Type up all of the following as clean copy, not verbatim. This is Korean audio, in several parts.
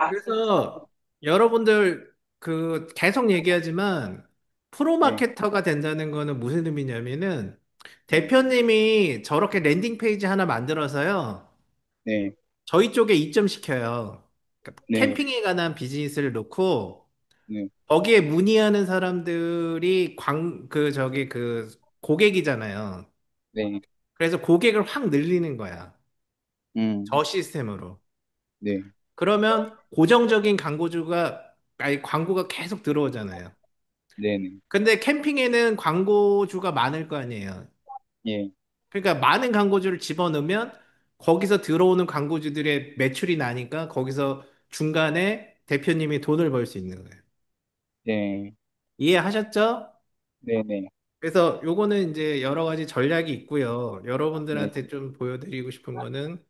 그래서 여러분들 그 계속 얘기하지만 네, 프로마케터가 된다는 거는 무슨 의미냐면은 네, 대표님이 저렇게 랜딩 페이지 하나 만들어서요. 네, 저희 쪽에 입점시켜요. 그러니까 네, 캠핑에 관한 비즈니스를 놓고 네, 거기에 문의하는 사람들이 그 고객이잖아요. 네, 그래서 고객을 확 늘리는 거야. 음, 저 시스템으로. 네, 그러면 고정적인 광고가 계속 들어오잖아요. 네, 네, 근데 캠핑에는 광고주가 많을 거 아니에요. 예, 그러니까 많은 광고주를 집어넣으면 거기서 들어오는 광고주들의 매출이 나니까 거기서 중간에 대표님이 돈을 벌 수 있는 거예요. 네, 이해하셨죠? 네, 네, 그래서 요거는 이제 여러 가지 전략이 있고요. 네, 여러분들한테 좀 보여드리고 싶은 거는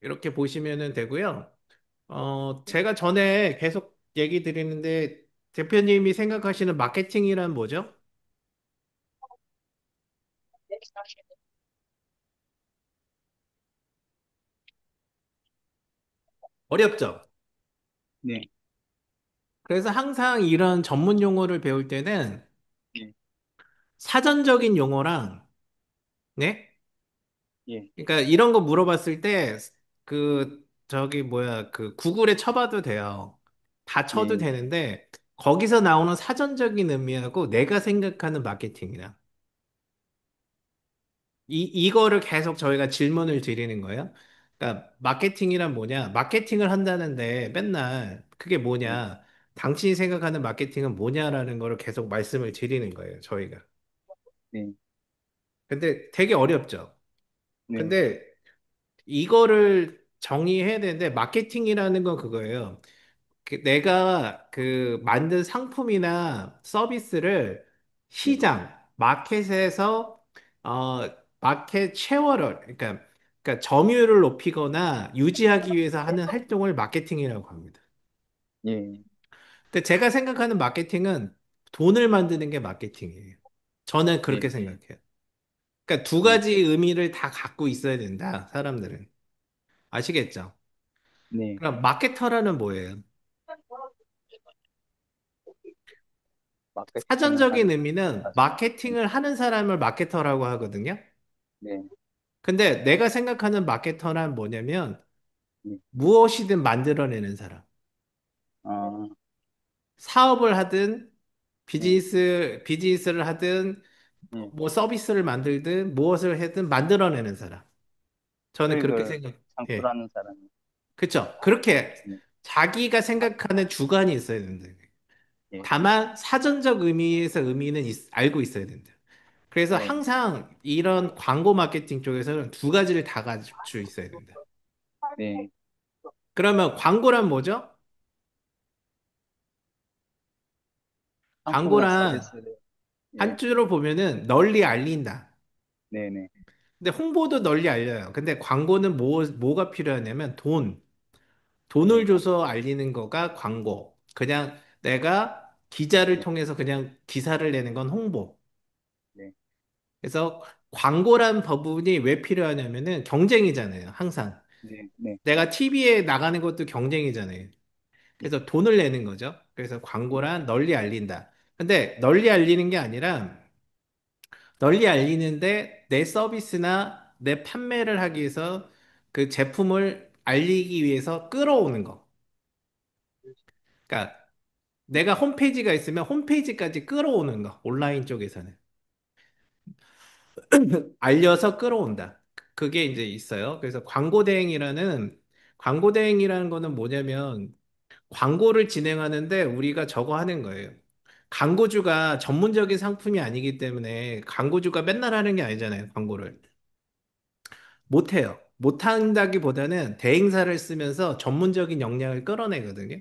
이렇게 보시면은 되고요. 제가 전에 계속 얘기 드리는데 대표님이 생각하시는 마케팅이란 뭐죠? 어렵죠? 네, 그래서 항상 이런 전문 용어를 배울 때는 예, 사전적인 용어랑, 네? 예, 그러니까 이런 거 물어봤을 때, 구글에 쳐봐도 돼요. 다 쳐도 예, 되는데, 거기서 나오는 사전적인 의미하고 내가 생각하는 마케팅이랑, 이거를 계속 저희가 질문을 드리는 거예요. 그러니까 마케팅이란 뭐냐? 마케팅을 한다는데 맨날 그게 네, 뭐냐? 당신이 생각하는 마케팅은 뭐냐라는 거를 계속 말씀을 드리는 거예요, 저희가. 네, 근데 되게 어렵죠. 네, 근데 이거를 정의해야 되는데 마케팅이라는 건 그거예요. 내가 그 만든 상품이나 서비스를 네, 마켓에서 어 마켓 쉐어를 그러니까 점유율을 높이거나 유지하기 위해서 하는 활동을 마케팅이라고 합니다. 예, 근데 제가 생각하는 마케팅은 돈을 만드는 게 마케팅이에요. 저는 예, 그렇게 생각해요. 그러니까 두 예, 가지 의미를 다 갖고 있어야 된다, 사람들은. 아시겠죠? 네, 그럼 마케터라는 뭐예요? 마케팅을 사전적인 하는 의미는 가수. 네, 마케팅을 하는 사람을 마케터라고 하거든요. 네, 근데 내가 생각하는 마케터란 뭐냐면 네, 무엇이든 만들어내는 사람. 아, 사업을 하든 네, 비즈니스를 하든 예, 뭐 서비스를 만들든 무엇을 하든 만들어내는 사람. 저는 그렇게 수익을 생각해. 창출하는 사람이. 그쵸? 그렇게 네, 자기가 생각하는 주관이 있어야 된다. 예, 다만 사전적 의미에서 의미는 알고 있어야 된다. 그래서 네, 항상 이런 광고 마케팅 쪽에서는 두 가지를 다 가지고 있어야 된다. 네, 그러면 광고란 뭐죠? 상품이나 광고란 서비스를. 예, 한 줄로 보면은 널리 알린다. 네, 네, 근데 홍보도 널리 알려요. 근데 광고는 뭐가 필요하냐면 돈을 네, 줘서 알리는 거가 광고. 그냥 내가 기자를 네, 통해서 그냥 기사를 내는 건 홍보. 네, 그래서 광고란 부분이 왜 필요하냐면은 경쟁이잖아요. 항상. 네, 네, 내가 TV에 나가는 것도 경쟁이잖아요. 예, 그래서 돈을 내는 거죠. 그래서 광고란 널리 알린다. 근데 널리 알리는 게 아니라 널리 알리는데 내 서비스나 내 판매를 하기 위해서 그 제품을 알리기 위해서 끌어오는 거. 그러니까 내가 홈페이지가 있으면 홈페이지까지 끌어오는 거. 온라인 쪽에서는. 알려서 끌어온다. 그게 이제 있어요. 그래서 광고 대행이라는 거는 뭐냐면 광고를 진행하는데 우리가 저거 하는 거예요. 광고주가 전문적인 상품이 아니기 때문에 광고주가 맨날 하는 게 아니잖아요, 광고를. 못해요. 못한다기보다는 대행사를 쓰면서 전문적인 역량을 끌어내거든요.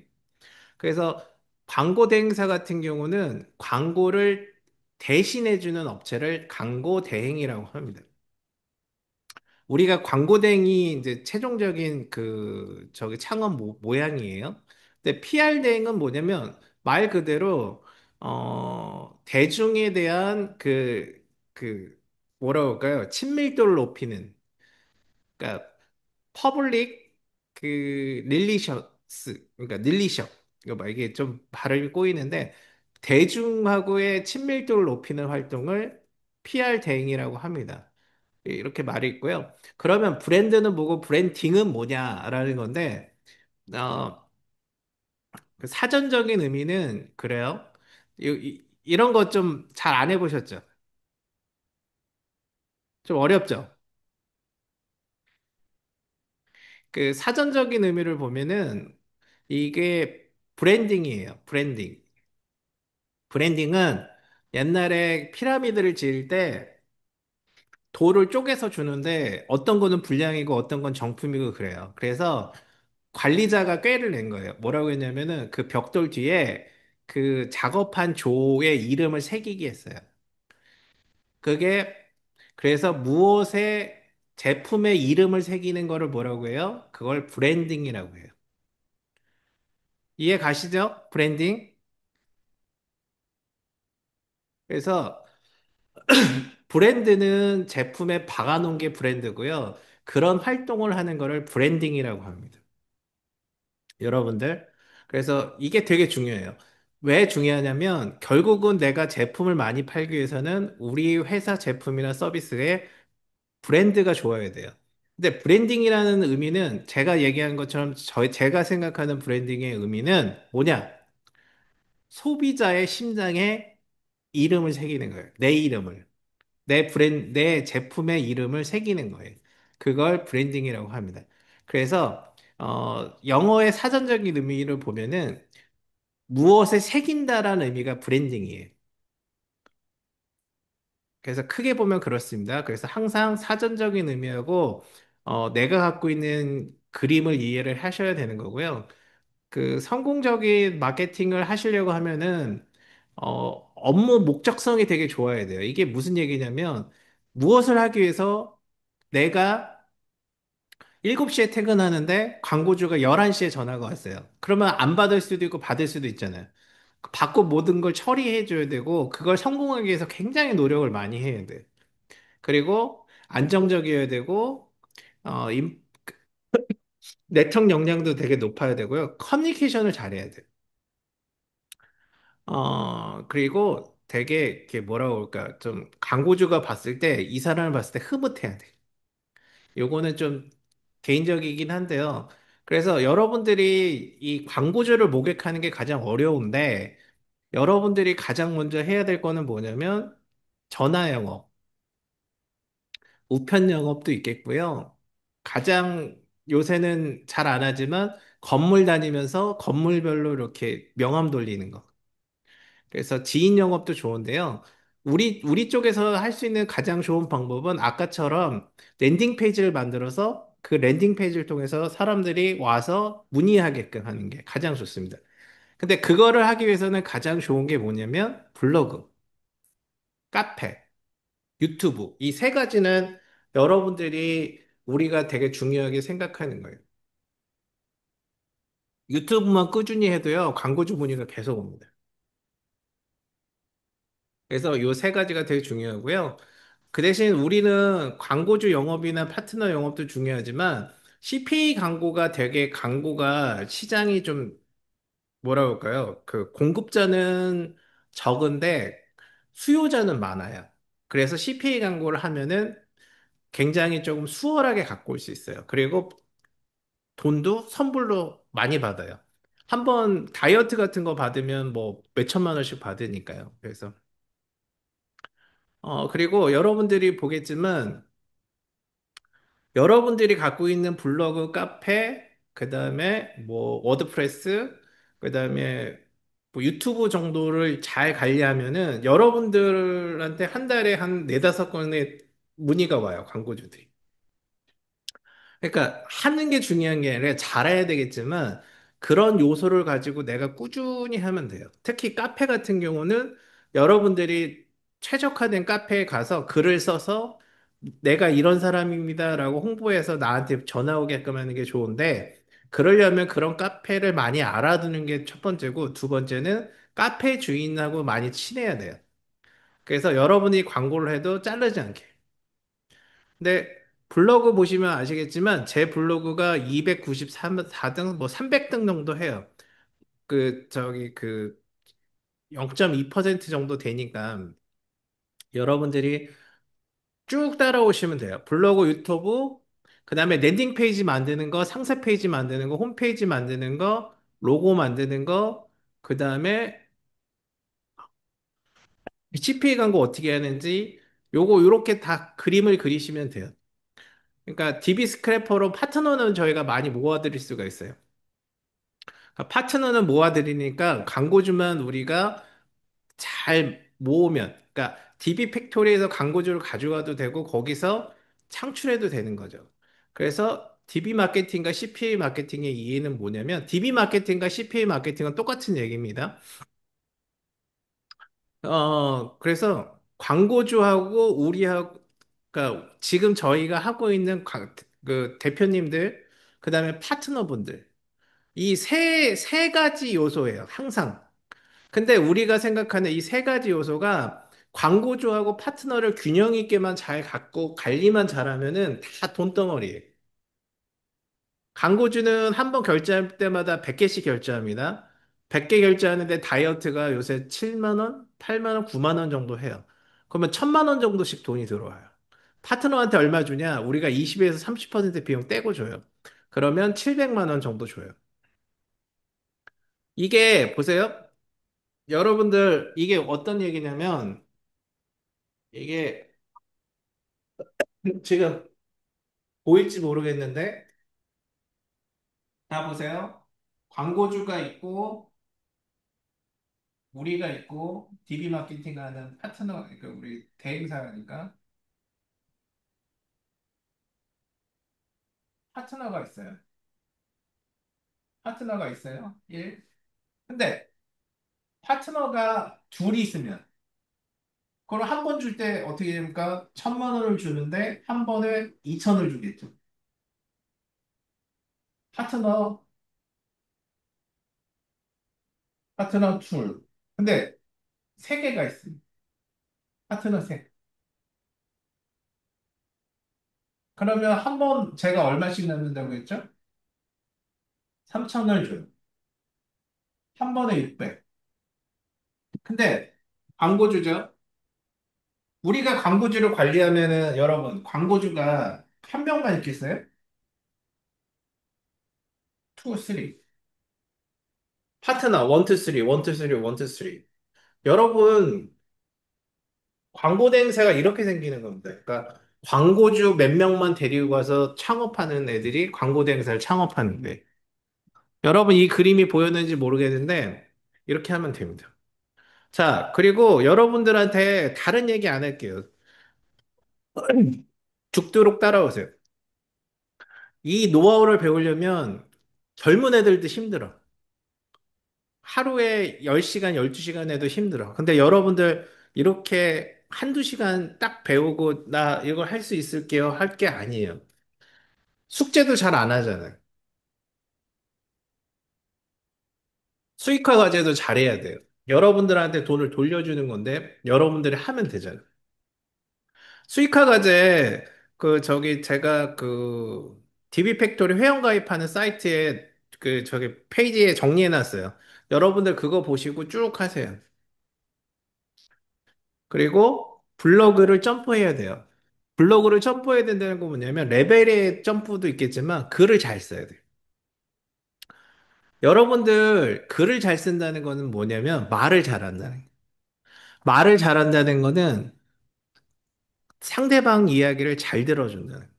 그래서 광고 대행사 같은 경우는 광고를 대신해주는 업체를 광고 대행이라고 합니다. 우리가 광고 대행이 이제 최종적인 저기 창업 모양이에요. 근데 PR 대행은 뭐냐면 말 그대로 대중에 대한 그 뭐라고 할까요? 친밀도를 높이는. 그러니까 퍼블릭 그 릴리셔스 그러니까 릴리셔 이거 봐 이게 좀 발음이 꼬이는데 대중하고의 친밀도를 높이는 활동을 PR 대행이라고 합니다. 이렇게 말이 있고요. 그러면 브랜드는 뭐고 브랜딩은 뭐냐라는 건데 어, 그 사전적인 의미는 그래요. 이런 거 좀 잘 안 해보셨죠? 좀 어렵죠? 그 사전적인 의미를 보면은 이게 브랜딩이에요. 브랜딩. 브랜딩은 옛날에 피라미드를 지을 때 돌을 쪼개서 주는데 어떤 거는 불량이고 어떤 건 정품이고 그래요. 그래서 관리자가 꾀를 낸 거예요. 뭐라고 했냐면은 그 벽돌 뒤에 그 작업한 조의 이름을 새기게 했어요. 그게 그래서 무엇에 제품의 이름을 새기는 거를 뭐라고 해요? 그걸 브랜딩이라고 해요. 이해 가시죠? 브랜딩? 그래서 브랜드는 제품에 박아놓은 게 브랜드고요. 그런 활동을 하는 거를 브랜딩이라고 합니다. 여러분들. 그래서 이게 되게 중요해요. 왜 중요하냐면 결국은 내가 제품을 많이 팔기 위해서는 우리 회사 제품이나 서비스에 브랜드가 좋아야 돼요. 근데 브랜딩이라는 의미는 제가 얘기한 것처럼 제가 생각하는 브랜딩의 의미는 뭐냐? 소비자의 심장에 이름을 새기는 거예요. 내 이름을. 내 제품의 이름을 새기는 거예요. 그걸 브랜딩이라고 합니다. 그래서, 영어의 사전적인 의미를 보면은 무엇에 새긴다라는 의미가 브랜딩이에요. 그래서 크게 보면 그렇습니다. 그래서 항상 사전적인 의미하고, 내가 갖고 있는 그림을 이해를 하셔야 되는 거고요. 그 성공적인 마케팅을 하시려고 하면은 업무 목적성이 되게 좋아야 돼요. 이게 무슨 얘기냐면 무엇을 하기 위해서 내가 7시에 퇴근하는데 광고주가 11시에 전화가 왔어요. 그러면 안 받을 수도 있고 받을 수도 있잖아요. 받고 모든 걸 처리해 줘야 되고 그걸 성공하기 위해서 굉장히 노력을 많이 해야 돼요. 그리고 안정적이어야 되고 어, 임- 내적 역량도 되게 높아야 되고요. 커뮤니케이션을 잘해야 돼요. 그리고 되게, 이렇게 뭐라고 할까, 좀, 광고주가 봤을 때, 이 사람을 봤을 때 흐뭇해야 돼. 요거는 좀 개인적이긴 한데요. 그래서 여러분들이 이 광고주를 모객하는 게 가장 어려운데, 여러분들이 가장 먼저 해야 될 거는 뭐냐면, 전화 영업, 우편 영업도 있겠고요. 가장 요새는 잘 안 하지만, 건물 다니면서 건물별로 이렇게 명함 돌리는 거. 그래서 지인 영업도 좋은데요. 우리 쪽에서 할 수 있는 가장 좋은 방법은 아까처럼 랜딩 페이지를 만들어서 그 랜딩 페이지를 통해서 사람들이 와서 문의하게끔 하는 게 가장 좋습니다. 근데 그거를 하기 위해서는 가장 좋은 게 뭐냐면 블로그, 카페, 유튜브. 이 세 가지는 여러분들이 우리가 되게 중요하게 생각하는 거예요. 유튜브만 꾸준히 해도요, 광고주 문의가 계속 옵니다. 그래서 요 세 가지가 되게 중요하고요. 그 대신 우리는 광고주 영업이나 파트너 영업도 중요하지만 CPA 광고가 되게 광고가 시장이 좀 뭐라 그럴까요? 그 공급자는 적은데 수요자는 많아요. 그래서 CPA 광고를 하면은 굉장히 조금 수월하게 갖고 올 수 있어요. 그리고 돈도 선불로 많이 받아요. 한번 다이어트 같은 거 받으면 뭐 몇천만 원씩 받으니까요. 그래서 그리고 여러분들이 보겠지만 여러분들이 갖고 있는 블로그, 카페, 그 다음에 뭐 워드프레스, 그 다음에 뭐 유튜브 정도를 잘 관리하면은 여러분들한테 한 달에 한 네다섯 건의 문의가 와요, 광고주들이. 그러니까 하는 게 중요한 게 아니라 잘해야 되겠지만 그런 요소를 가지고 내가 꾸준히 하면 돼요. 특히 카페 같은 경우는 여러분들이 최적화된 카페에 가서 글을 써서 내가 이런 사람입니다라고 홍보해서 나한테 전화 오게끔 하는 게 좋은데 그러려면 그런 카페를 많이 알아두는 게 첫 번째고 두 번째는 카페 주인하고 많이 친해야 돼요. 그래서 여러분이 광고를 해도 자르지 않게. 근데 블로그 보시면 아시겠지만 제 블로그가 294등, 뭐 300등 정도 해요. 그 0.2% 정도 되니까 여러분들이 쭉 따라오시면 돼요. 블로그, 유튜브, 그 다음에 랜딩 페이지 만드는 거, 상세 페이지 만드는 거, 홈페이지 만드는 거, 로고 만드는 거, 그 다음에 CPA 광고 어떻게 하는지, 요렇게 다 그림을 그리시면 돼요. 그러니까 DB 스크래퍼로 파트너는 저희가 많이 모아드릴 수가 있어요. 그러니까 파트너는 모아드리니까 광고주만 우리가 잘 모으면, 그러니까 DB 팩토리에서 광고주를 가져가도 되고 거기서 창출해도 되는 거죠. 그래서 DB 마케팅과 CPA 마케팅의 이해는 뭐냐면 DB 마케팅과 CPA 마케팅은 똑같은 얘기입니다. 그래서 광고주하고 우리하고, 그러니까 지금 저희가 하고 있는 그 대표님들, 그 다음에 파트너분들, 이 세 가지 요소예요. 항상. 근데 우리가 생각하는 이 세 가지 요소가 광고주하고 파트너를 균형 있게만 잘 갖고 관리만 잘하면은 다 돈덩어리예요. 광고주는 한 번 결제할 때마다 100개씩 결제합니다. 100개 결제하는데 다이어트가 요새 7만 원, 8만 원, 9만 원 정도 해요. 그러면 1000만 원 정도씩 돈이 들어와요. 파트너한테 얼마 주냐? 우리가 20에서 30% 비용 떼고 줘요. 그러면 700만 원 정도 줘요. 이게 보세요. 여러분들 이게 어떤 얘기냐면 이게 지금 보일지 모르겠는데 다 보세요. 광고주가 있고 우리가 있고 DB 마케팅 하는 파트너, 그러니까 우리 대행사니까 파트너가 있어요. 파트너가 있어요. 1. 근데 파트너가 둘이 있으면 그걸 한 번 줄 때 어떻게 됩니까? 1000만 원을 주는데 한 번에 2000을 주겠죠. 파트너, 파트너 둘. 근데 세 개가 있어요. 파트너 세. 그러면 한 번 제가 얼마씩 남는다고 했죠? 3000을 줘요. 한 번에 600. 근데 광고주죠. 우리가 광고주를 관리하면은 여러분 광고주가 한 명만 있겠어요? 2, 3. 파트너 1, 2, 3, 1, 2, 3, 1, 2, 3. 여러분 광고 대행사가 이렇게 생기는 겁니다. 그러니까 광고주 몇 명만 데리고 가서 창업하는 애들이 광고 대행사를 창업하는데 여러분 이 그림이 보였는지 모르겠는데 이렇게 하면 됩니다. 자, 그리고 여러분들한테 다른 얘기 안 할게요. 죽도록 따라오세요. 이 노하우를 배우려면 젊은 애들도 힘들어. 하루에 10시간, 12시간 해도 힘들어. 근데 여러분들 이렇게 한두 시간 딱 배우고 나 이걸 할 수 있을게요. 할 게 아니에요. 숙제도 잘 안 하잖아요. 수익화 과제도 잘해야 돼요. 여러분들한테 돈을 돌려주는 건데 여러분들이 하면 되잖아요. 수익화 과제 제가 DB 팩토리 회원 가입하는 사이트에 페이지에 정리해 놨어요. 여러분들 그거 보시고 쭉 하세요. 그리고 블로그를 점프해야 돼요. 블로그를 점프해야 된다는 건 뭐냐면 레벨의 점프도 있겠지만 글을 잘 써야 돼요. 여러분들 글을 잘 쓴다는 거는 뭐냐면 말을 잘한다는 거예요. 말을 잘한다는 거는 상대방 이야기를 잘 들어준다는 거예요.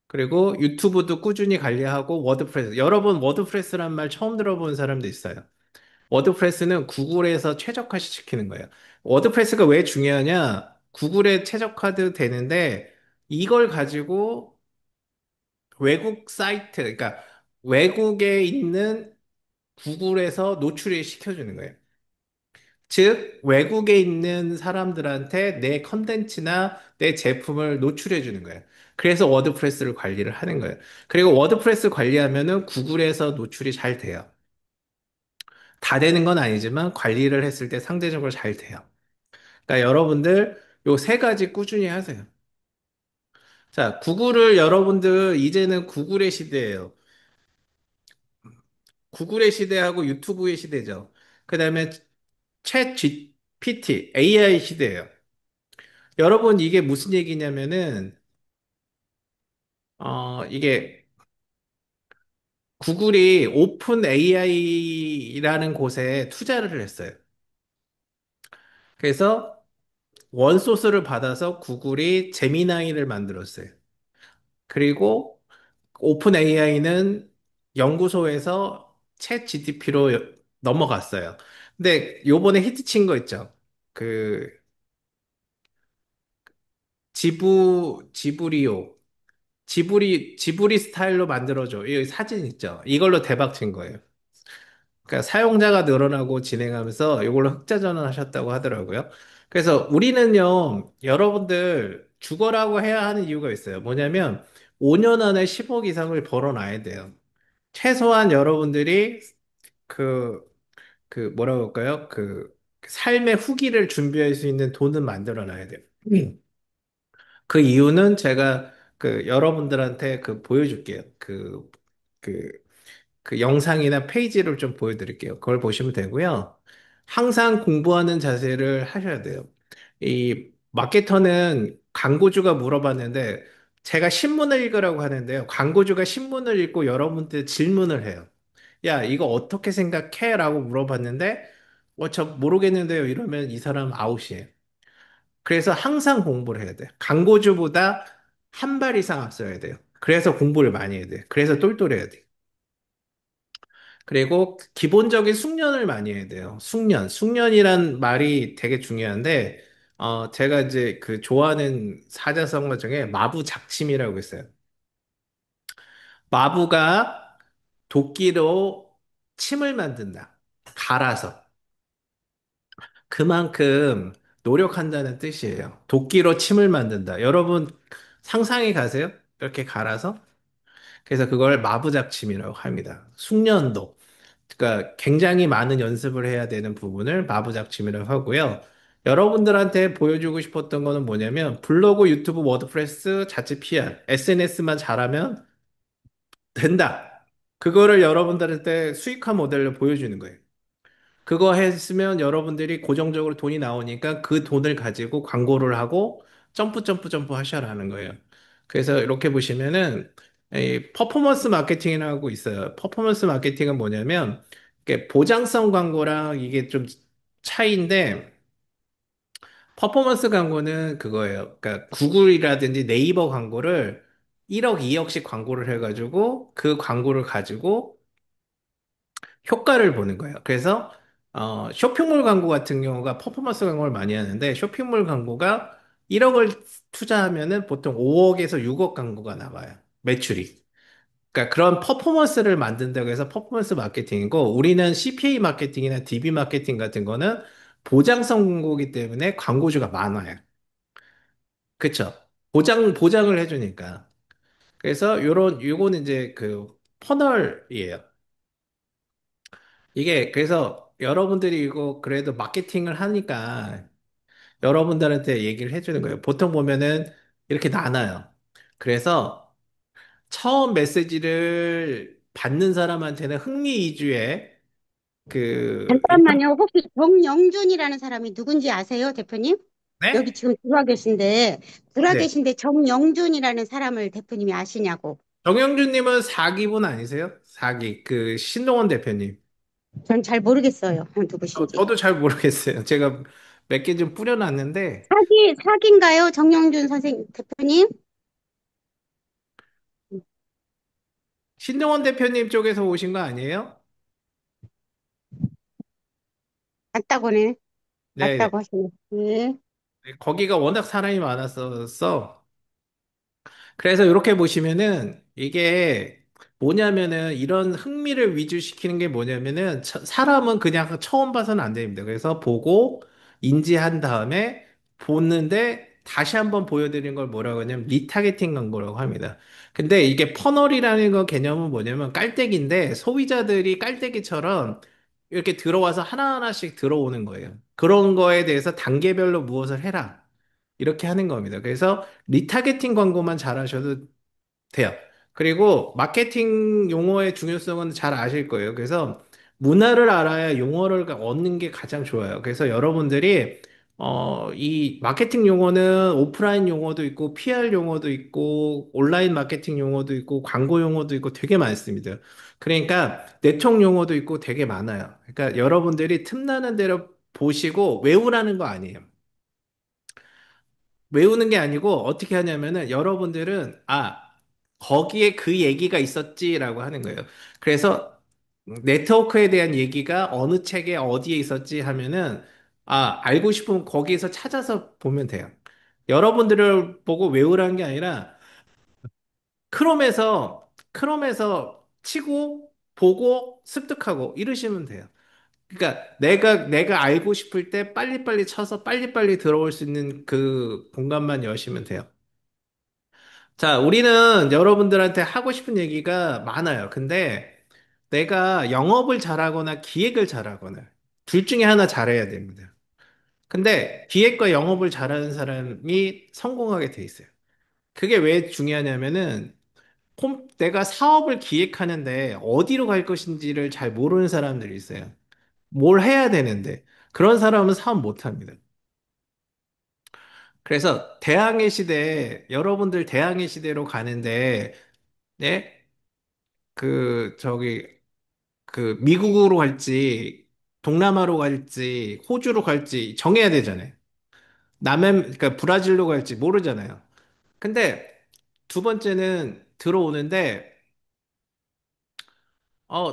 그리고 유튜브도 꾸준히 관리하고 워드프레스. 여러분 워드프레스란 말 처음 들어본 사람도 있어요. 워드프레스는 구글에서 최적화 시키는 거예요. 워드프레스가 왜 중요하냐? 구글에 최적화도 되는데 이걸 가지고 외국 사이트, 그러니까 외국에 있는 구글에서 노출을 시켜주는 거예요. 즉, 외국에 있는 사람들한테 내 컨텐츠나 내 제품을 노출해 주는 거예요. 그래서 워드프레스를 관리를 하는 거예요. 그리고 워드프레스 관리하면은 구글에서 노출이 잘 돼요. 다 되는 건 아니지만 관리를 했을 때 상대적으로 잘 돼요. 그러니까 여러분들 요 세 가지 꾸준히 하세요. 자, 구글을 여러분들 이제는 구글의 시대예요. 구글의 시대하고 유튜브의 시대죠. 그다음에 챗 GPT, AI 시대예요. 여러분 이게 무슨 얘기냐면은 이게 구글이 오픈 AI라는 곳에 투자를 했어요. 그래서 원소스를 받아서 구글이 제미나이를 만들었어요. 그리고 오픈 AI는 연구소에서 챗 GTP로 넘어갔어요. 근데 요번에 히트친 거 있죠? 그 지브리오. 지브리 스타일로 만들어줘. 이 사진 있죠? 이걸로 대박 친 거예요. 그러니까 사용자가 늘어나고 진행하면서 이걸로 흑자 전환하셨다고 하더라고요. 그래서 우리는요, 여러분들 죽어라고 해야 하는 이유가 있어요. 뭐냐면 5년 안에 10억 이상을 벌어놔야 돼요. 최소한 여러분들이 그, 뭐라고 할까요? 삶의 후기를 준비할 수 있는 돈은 만들어 놔야 돼요. 그 이유는 제가 여러분들한테 보여줄게요. 그, 그 영상이나 페이지를 좀 보여드릴게요. 그걸 보시면 되고요. 항상 공부하는 자세를 하셔야 돼요. 이 마케터는 광고주가 물어봤는데 제가 신문을 읽으라고 하는데요. 광고주가 신문을 읽고 여러분들 질문을 해요. 야, 이거 어떻게 생각해? 라고 물어봤는데 저 모르겠는데요. 이러면 이 사람 아웃이에요. 그래서 항상 공부를 해야 돼요. 광고주보다 한 발 이상 앞서야 돼요. 그래서 공부를 많이 해야 돼요. 그래서 똘똘해야 돼요. 그리고 기본적인 숙련을 많이 해야 돼요. 숙련. 숙련이란 말이 되게 중요한데, 제가 이제 좋아하는 사자성어 중에 마부작침이라고 있어요. 마부가 도끼로 침을 만든다. 갈아서. 그만큼 노력한다는 뜻이에요. 도끼로 침을 만든다. 여러분 상상이 가세요? 이렇게 갈아서? 그래서 그걸 마부작침이라고 합니다. 숙련도. 그러니까 굉장히 많은 연습을 해야 되는 부분을 마부작침이라고 하고요. 여러분들한테 보여주고 싶었던 거는 뭐냐면 블로그, 유튜브, 워드프레스, 자체 PR, SNS만 잘하면 된다. 그거를 여러분들한테 수익화 모델로 보여주는 거예요. 그거 했으면 여러분들이 고정적으로 돈이 나오니까 그 돈을 가지고 광고를 하고 점프 점프 점프 하셔라는 거예요. 그래서 이렇게 보시면은 이 퍼포먼스 마케팅이라고 있어요. 퍼포먼스 마케팅은 뭐냐면 이게 보장성 광고랑 이게 좀 차이인데 퍼포먼스 광고는 그거예요. 그러니까 구글이라든지 네이버 광고를 1억, 2억씩 광고를 해가지고 그 광고를 가지고 효과를 보는 거예요. 그래서 쇼핑몰 광고 같은 경우가 퍼포먼스 광고를 많이 하는데 쇼핑몰 광고가 1억을 투자하면은 보통 5억에서 6억 광고가 나와요. 매출이. 그러니까 그런 퍼포먼스를 만든다고 해서 퍼포먼스 마케팅이고 우리는 CPA 마케팅이나 DB 마케팅 같은 거는 보장성 광고이기 때문에 광고주가 많아요. 그쵸? 보장을 해주니까. 그래서 요거는 이제 퍼널이에요. 이게 그래서 여러분들이 이거 그래도 마케팅을 하니까 여러분들한테 얘기를 해주는 거예요. 보통 보면은 이렇게 나눠요. 그래서 처음 메시지를 받는 사람한테는 흥미 위주의 일단 잠깐만요. 혹시 정영준이라는 사람이 누군지 아세요, 대표님? 여기 네? 지금 들어와 계신데, 네. 정영준이라는 사람을 대표님이 아시냐고. 정영준님은 사기분 아니세요? 사기. 신동원 대표님. 전 잘 모르겠어요. 누구신지. 저도 잘 모르겠어요. 제가 몇 개 좀 뿌려놨는데 사기인가요? 정영준 대표님? 신동원 대표님 쪽에서 오신 거 아니에요? 맞다고네. 네. 맞다고 하시네. 네. 거기가 워낙 사람이 많았었어. 그래서 이렇게 보시면은 이게 뭐냐면은 이런 흥미를 위주시키는 게 뭐냐면은 사람은 그냥 처음 봐서는 안 됩니다. 그래서 보고 인지한 다음에 보는데 다시 한번 보여드리는 걸 뭐라고 하냐면 리타게팅 광고라고 합니다. 근데 이게 퍼널이라는 거 개념은 뭐냐면 깔때기인데 소비자들이 깔때기처럼 이렇게 들어와서 하나하나씩 들어오는 거예요. 그런 거에 대해서 단계별로 무엇을 해라. 이렇게 하는 겁니다. 그래서 리타게팅 광고만 잘하셔도 돼요. 그리고 마케팅 용어의 중요성은 잘 아실 거예요. 그래서 문화를 알아야 용어를 얻는 게 가장 좋아요. 그래서 여러분들이 이 마케팅 용어는 오프라인 용어도 있고 PR 용어도 있고 온라인 마케팅 용어도 있고 광고 용어도 있고 되게 많습니다. 그러니까 네트워크 용어도 있고 되게 많아요. 그러니까 여러분들이 틈나는 대로 보시고 외우라는 거 아니에요. 외우는 게 아니고 어떻게 하냐면은 여러분들은 거기에 그 얘기가 있었지라고 하는 거예요. 그래서 네트워크에 대한 얘기가 어느 책에 어디에 있었지 하면은 알고 싶으면 거기에서 찾아서 보면 돼요. 여러분들을 보고 외우라는 게 아니라 크롬에서 치고 보고 습득하고 이러시면 돼요. 그러니까 내가 알고 싶을 때 빨리빨리 쳐서 빨리빨리 들어올 수 있는 그 공간만 여시면 돼요. 자, 우리는 여러분들한테 하고 싶은 얘기가 많아요. 근데 내가 영업을 잘하거나 기획을 잘하거나 둘 중에 하나 잘해야 됩니다. 근데 기획과 영업을 잘하는 사람이 성공하게 돼 있어요. 그게 왜 중요하냐면은 내가 사업을 기획하는데 어디로 갈 것인지를 잘 모르는 사람들이 있어요. 뭘 해야 되는데 그런 사람은 사업 못 합니다. 그래서 대항해 시대, 여러분들 대항해 시대로 가는데, 네? 미국으로 갈지, 동남아로 갈지, 호주로 갈지 정해야 되잖아요. 그러니까 브라질로 갈지 모르잖아요. 근데 두 번째는 들어오는데,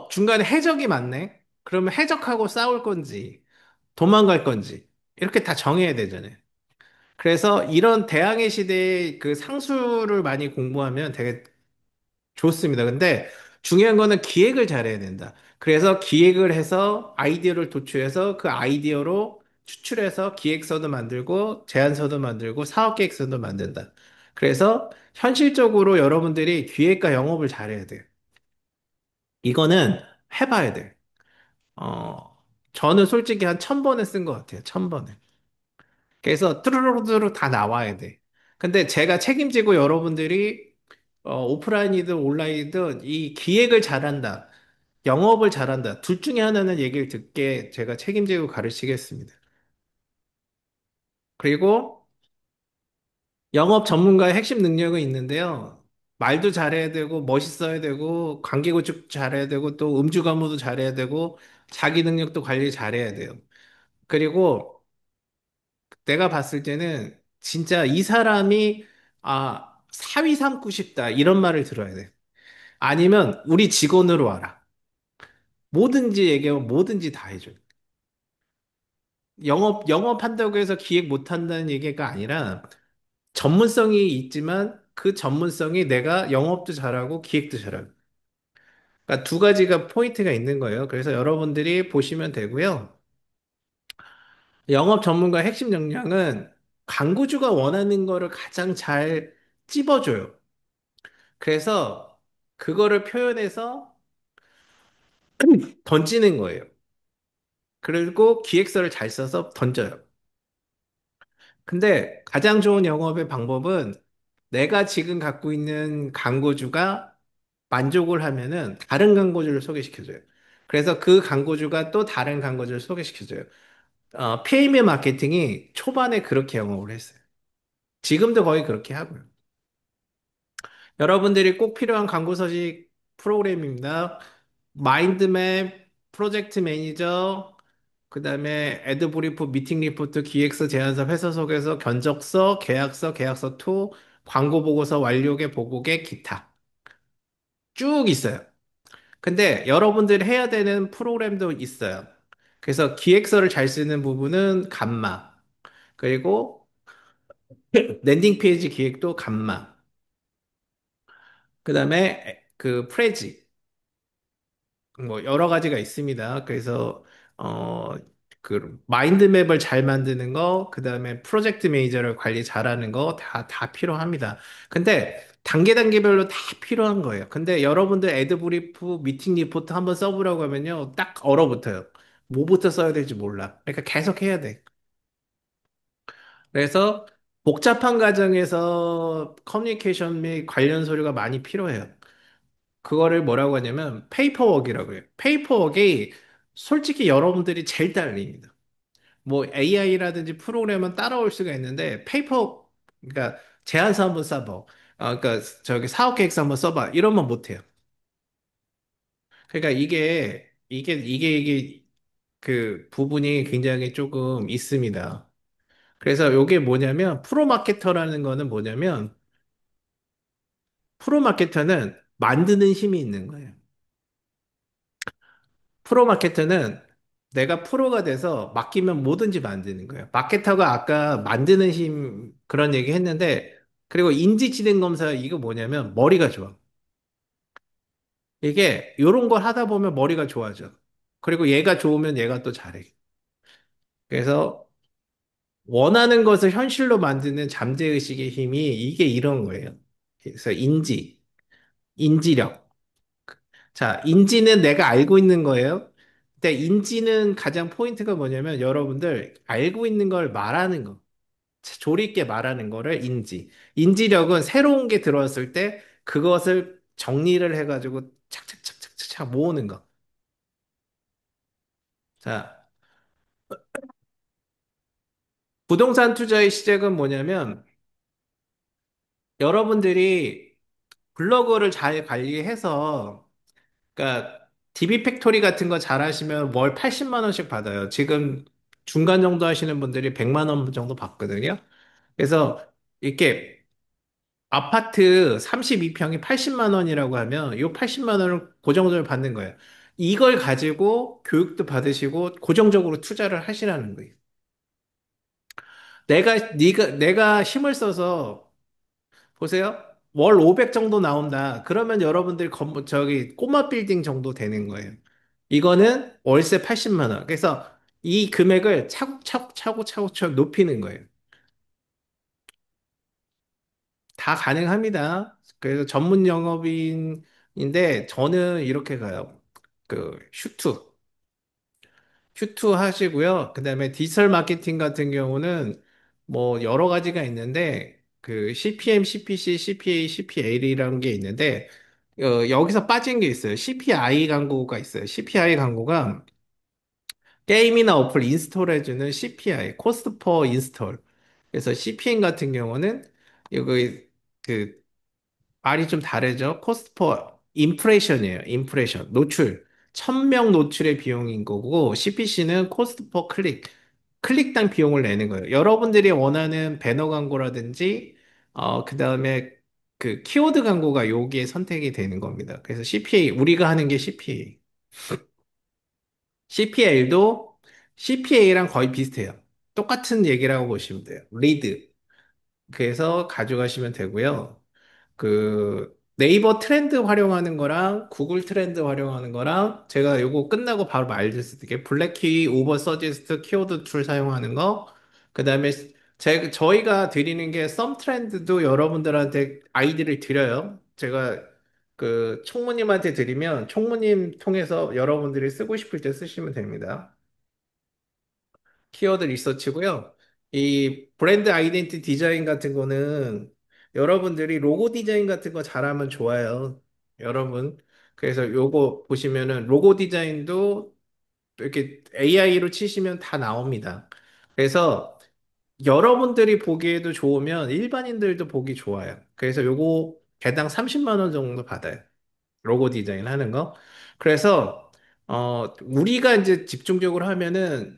중간에 해적이 많네? 그러면 해적하고 싸울 건지, 도망갈 건지, 이렇게 다 정해야 되잖아요. 그래서 이런 대항해 시대의 그 상수를 많이 공부하면 되게 좋습니다. 근데 중요한 거는 기획을 잘해야 된다. 그래서 기획을 해서 아이디어를 도출해서 그 아이디어로 추출해서 기획서도 만들고 제안서도 만들고 사업계획서도 만든다. 그래서 현실적으로 여러분들이 기획과 영업을 잘해야 돼요. 이거는 해봐야 돼요. 어, 저는 솔직히 한 1000번은 쓴 것 같아요. 1000번을. 그래서 뚜루루뚜루 다 나와야 돼. 근데 제가 책임지고 여러분들이 오프라인이든 온라인이든 이 기획을 잘한다. 영업을 잘한다. 둘 중에 하나는 얘기를 듣게 제가 책임지고 가르치겠습니다. 그리고 영업 전문가의 핵심 능력은 있는데요. 말도 잘해야 되고, 멋있어야 되고, 관계 구축 잘해야 되고, 또 음주 가무도 잘해야 되고, 자기 능력도 관리 잘해야 돼요. 그리고 내가 봤을 때는 진짜 이 사람이, 사위 삼고 싶다. 이런 말을 들어야 돼. 아니면 우리 직원으로 와라. 뭐든지 얘기하면 뭐든지 다 해줘. 영업한다고 해서 기획 못한다는 얘기가 아니라 전문성이 있지만 그 전문성이 내가 영업도 잘하고 기획도 잘하고. 그러니까 두 가지가 포인트가 있는 거예요. 그래서 여러분들이 보시면 되고요. 영업 전문가 핵심 역량은 광고주가 원하는 거를 가장 잘 찝어줘요. 그래서 그거를 표현해서 던지는 거예요. 그리고 기획서를 잘 써서 던져요. 근데 가장 좋은 영업의 방법은 내가 지금 갖고 있는 광고주가 만족을 하면은 다른 광고주를 소개시켜줘요. 그래서 그 광고주가 또 다른 광고주를 소개시켜줘요. 페이메 마케팅이 초반에 그렇게 영업을 했어요. 지금도 거의 그렇게 하고요. 여러분들이 꼭 필요한 광고 서식 프로그램입니다. 마인드맵, 프로젝트 매니저, 그다음에 애드 브리프, 미팅 리포트, 기획서, 제안서, 회사 소개서, 견적서, 계약서 2, 광고 보고서, 완료계, 보고계, 기타 쭉 있어요. 근데 여러분들이 해야 되는 프로그램도 있어요. 그래서 기획서를 잘 쓰는 부분은 감마, 그리고 랜딩 페이지 기획도 감마, 그다음에 그 프레지 뭐 여러 가지가 있습니다. 그래서 어 그 마인드맵을 잘 만드는 거, 그다음에 프로젝트 매니저를 관리 잘하는 거 다 필요합니다. 근데 단계별로 다 필요한 거예요. 근데 여러분들 애드브리프 미팅 리포트 한번 써보라고 하면요. 딱 얼어붙어요. 뭐부터 써야 될지 몰라. 그러니까 계속 해야 돼. 그래서 복잡한 과정에서 커뮤니케이션 및 관련 서류가 많이 필요해요. 그거를 뭐라고 하냐면 페이퍼워크라고 해요. 페이퍼워크가 솔직히 여러분들이 제일 딸립니다. 뭐 AI라든지 프로그램은 따라올 수가 있는데 그러니까 제안서 한번 써봐. 그러니까 저기 사업 계획서 한번 써봐. 이러면 못해요. 그러니까 이게 그 부분이 굉장히 조금 있습니다. 그래서 요게 뭐냐면 프로마케터라는 거는 뭐냐면 프로마케터는 만드는 힘이 있는 거예요. 프로마케터는 내가 프로가 돼서 맡기면 뭐든지 만드는 거예요. 마케터가 아까 만드는 힘 그런 얘기 했는데 그리고 인지지능 검사 이거 뭐냐면 머리가 좋아. 이게 요런 걸 하다 보면 머리가 좋아져. 그리고 얘가 좋으면 얘가 또 잘해. 그래서 원하는 것을 현실로 만드는 잠재의식의 힘이 이게 이런 거예요. 그래서 인지력. 자, 인지는 내가 알고 있는 거예요. 근데 인지는 가장 포인트가 뭐냐면 여러분들 알고 있는 걸 말하는 거. 조리 있게 말하는 거를 인지. 인지력은 새로운 게 들어왔을 때 그것을 정리를 해가지고 착착착착착 모으는 거. 자, 부동산 투자의 시작은 뭐냐면 여러분들이 블로그를 잘 관리해서 그러니까 DB 팩토리 같은 거 잘 하시면 월 80만 원씩 받아요. 지금 중간 정도 하시는 분들이 100만 원 정도 받거든요. 그래서 이렇게 아파트 32평이 80만 원이라고 하면 이 80만 원을 고정적으로 받는 거예요. 이걸 가지고 교육도 받으시고 고정적으로 투자를 하시라는 거예요. 내가 힘을 써서 보세요. 월 500 정도 나온다. 그러면 여러분들 저기 꼬마 빌딩 정도 되는 거예요. 이거는 월세 80만 원. 그래서 이 금액을 차곡차곡 높이는 거예요. 다 가능합니다. 그래서 전문 영업인인데 저는 이렇게 가요. 그 슈트 하시고요. 그다음에 디지털 마케팅 같은 경우는 뭐 여러 가지가 있는데 그 CPM, CPC, CPA, CPL이라는 게 있는데 여기서 빠진 게 있어요. CPI 광고가 있어요. CPI 광고가 게임이나 어플 인스톨해주는 CPI, 코스트 퍼 인스톨. 그래서 CPM 같은 경우는 여기 그 말이 좀 다르죠. 코스트 퍼 인프레션이에요. 인프레션 노출. 1000명 노출의 비용인 거고 CPC는 코스트 퍼 클릭당 비용을 내는 거예요. 여러분들이 원하는 배너 광고라든지 그다음에 그 키워드 광고가 여기에 선택이 되는 겁니다. 그래서 CPA 우리가 하는 게 CPA. CPL도 CPA랑 거의 비슷해요. 똑같은 얘기라고 보시면 돼요. 리드. 그래서 가져가시면 되고요. 그 네이버 트렌드 활용하는 거랑 구글 트렌드 활용하는 거랑 제가 요거 끝나고 바로 말씀드릴게요. 블랙키 오버 서지스트 키워드 툴 사용하는 거. 그다음에 저희가 드리는 게 썸 트렌드도 여러분들한테 아이디를 드려요. 제가 그 총무님한테 드리면 총무님 통해서 여러분들이 쓰고 싶을 때 쓰시면 됩니다. 키워드 리서치고요. 이 브랜드 아이덴티 디자인 같은 거는 여러분들이 로고 디자인 같은 거 잘하면 좋아요. 여러분. 그래서 요거 보시면은 로고 디자인도 이렇게 AI로 치시면 다 나옵니다. 그래서 여러분들이 보기에도 좋으면 일반인들도 보기 좋아요. 그래서 요거 개당 30만 원 정도 받아요. 로고 디자인 하는 거. 그래서 우리가 이제 집중적으로 하면은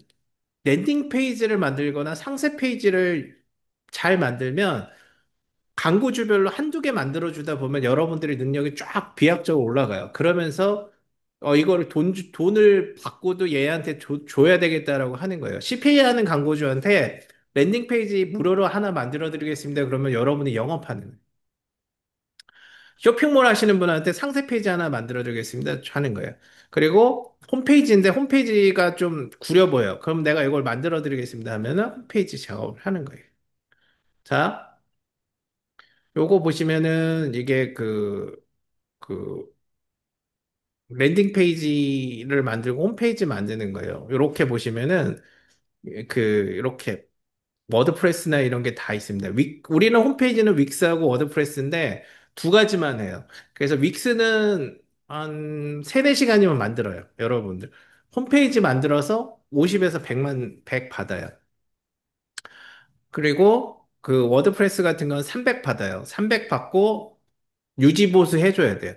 랜딩 페이지를 만들거나 상세 페이지를 잘 만들면 광고주별로 한두 개 만들어주다 보면 여러분들의 능력이 쫙 비약적으로 올라가요. 그러면서 이거를 돈을 받고도 얘한테 줘야 되겠다라고 하는 거예요. CPA 하는 광고주한테 랜딩 페이지 무료로 하나 만들어 드리겠습니다. 그러면 여러분이 영업하는 거예요. 쇼핑몰 하시는 분한테 상세 페이지 하나 만들어 드리겠습니다. 하는 거예요. 그리고 홈페이지인데 홈페이지가 좀 구려 보여요. 그럼 내가 이걸 만들어 드리겠습니다 하면은 홈페이지 작업을 하는 거예요. 자, 요거 보시면은 이게 그 랜딩 페이지를 만들고 홈페이지 만드는 거예요. 이렇게 보시면은 이렇게 워드프레스나 이런 게 다 있습니다. 우리는 홈페이지는 윅스하고 워드프레스인데 두 가지만 해요. 그래서 윅스는 한 3, 4시간이면 만들어요. 여러분들. 홈페이지 만들어서 50에서 100 받아요. 그리고 그 워드프레스 같은 건 300 받아요. 300 받고 유지보수 해줘야 돼요.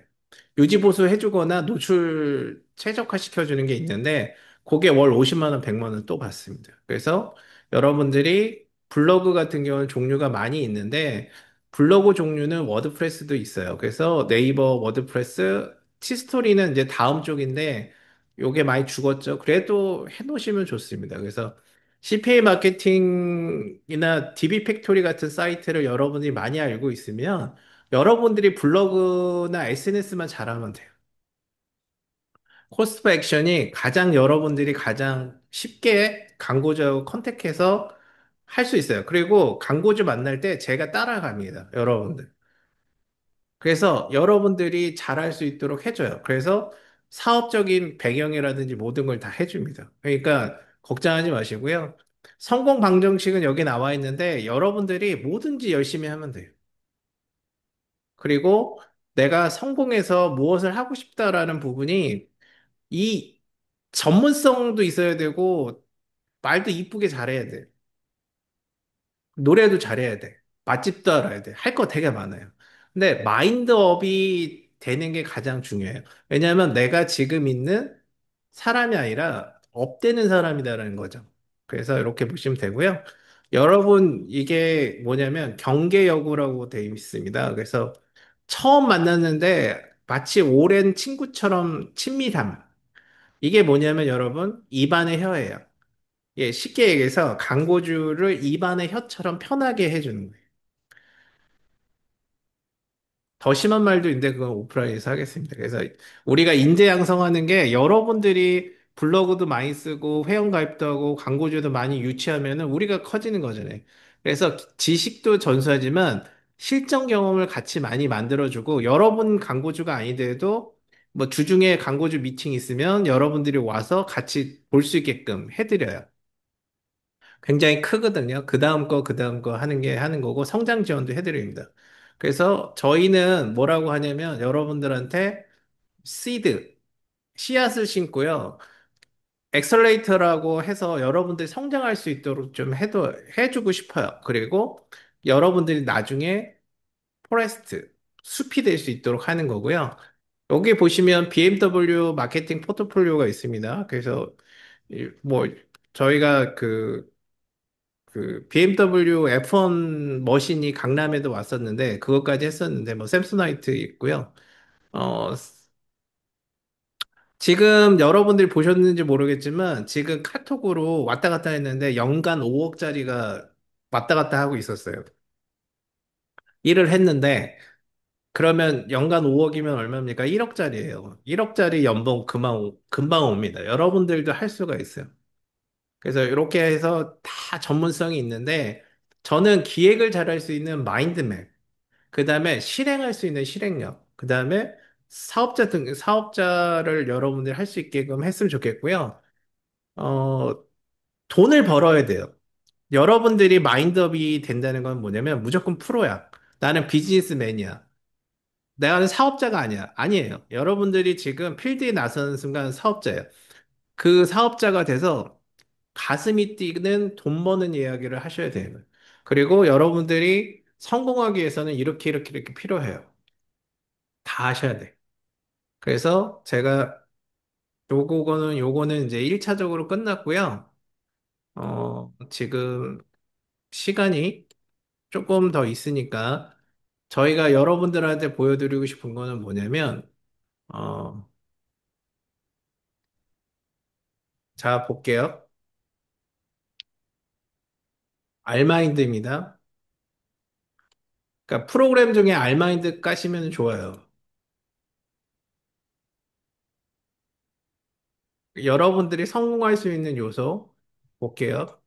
유지보수 해주거나 노출 최적화 시켜주는 게 있는데, 그게 월 50만 원, 100만 원 또 받습니다. 그래서 여러분들이 블로그 같은 경우는 종류가 많이 있는데, 블로그 종류는 워드프레스도 있어요. 그래서 네이버 워드프레스, 치스토리는 이제 다음 쪽인데, 요게 많이 죽었죠. 그래도 해놓으시면 좋습니다. 그래서 CPA 마케팅이나 DB 팩토리 같은 사이트를 여러분이 많이 알고 있으면 여러분들이 블로그나 SNS만 잘하면 돼요. 코스트 프 액션이 가장 여러분들이 가장 쉽게 광고주 컨택해서 할 수 있어요. 그리고 광고주 만날 때 제가 따라갑니다. 여러분들. 그래서 여러분들이 잘할 수 있도록 해줘요. 그래서 사업적인 배경이라든지 모든 걸 다 해줍니다. 그러니까 걱정하지 마시고요. 성공 방정식은 여기 나와 있는데 여러분들이 뭐든지 열심히 하면 돼요. 그리고 내가 성공해서 무엇을 하고 싶다라는 부분이 이 전문성도 있어야 되고 말도 이쁘게 잘해야 돼. 노래도 잘해야 돼. 맛집도 알아야 돼. 할 거 되게 많아요. 근데 마인드업이 되는 게 가장 중요해요. 왜냐하면 내가 지금 있는 사람이 아니라 업되는 사람이다라는 거죠. 그래서 이렇게 보시면 되고요. 여러분, 이게 뭐냐면 경계여고라고 되어 있습니다. 그래서 처음 만났는데 마치 오랜 친구처럼 친밀함. 이게 뭐냐면 여러분, 입안의 혀예요. 예, 쉽게 얘기해서 광고주를 입안의 혀처럼 편하게 해주는 거예요. 더 심한 말도 있는데 그건 오프라인에서 하겠습니다. 그래서 우리가 인재 양성하는 게 여러분들이 블로그도 많이 쓰고 회원가입도 하고 광고주도 많이 유치하면은 우리가 커지는 거잖아요. 그래서 지식도 전수하지만 실전 경험을 같이 많이 만들어주고 여러분 광고주가 아니더라도 뭐 주중에 광고주 미팅 있으면 여러분들이 와서 같이 볼 수 있게끔 해드려요. 굉장히 크거든요. 그 다음 거, 그 다음 거 하는 거고, 성장 지원도 해드립니다. 그래서 저희는 뭐라고 하냐면, 여러분들한테 씨드, 씨앗을 심고요. 엑셀레이터라고 해서 여러분들이 성장할 수 있도록 좀 해주고 싶어요. 그리고 여러분들이 나중에 포레스트, 숲이 될 수 있도록 하는 거고요. 여기 보시면 BMW 마케팅 포트폴리오가 있습니다. 그래서 뭐 저희가 그 BMW F1 머신이 강남에도 왔었는데 그것까지 했었는데 뭐 샘소나이트 있고요. 어 지금 여러분들이 보셨는지 모르겠지만 지금 카톡으로 왔다 갔다 했는데 연간 5억짜리가 왔다 갔다 하고 있었어요. 일을 했는데 그러면 연간 5억이면 얼마입니까? 1억짜리예요. 1억짜리 연봉 금방 옵니다. 여러분들도 할 수가 있어요. 그래서 이렇게 해서 다 전문성이 있는데 저는 기획을 잘할 수 있는 마인드맵 그 다음에 실행할 수 있는 실행력. 그 다음에 사업자를 여러분들이 할 수 있게끔 했으면 좋겠고요. 어, 돈을 벌어야 돼요. 여러분들이 마인드업이 된다는 건 뭐냐면 무조건 프로야. 나는 비즈니스맨이야. 내가는 사업자가 아니야. 아니에요. 여러분들이 지금 필드에 나서는 순간 사업자예요. 그 사업자가 돼서 가슴이 뛰는 돈 버는 이야기를 하셔야 돼요. 그리고 여러분들이 성공하기 위해서는 이렇게 필요해요. 다 하셔야 돼. 그래서 제가 요거는 이제 1차적으로 끝났고요. 지금 시간이 조금 더 있으니까 저희가 여러분들한테 보여드리고 싶은 거는 뭐냐면, 어, 자, 볼게요. 알마인드입니다. 그러니까 프로그램 중에 알마인드 까시면 좋아요. 여러분들이 성공할 수 있는 요소 볼게요.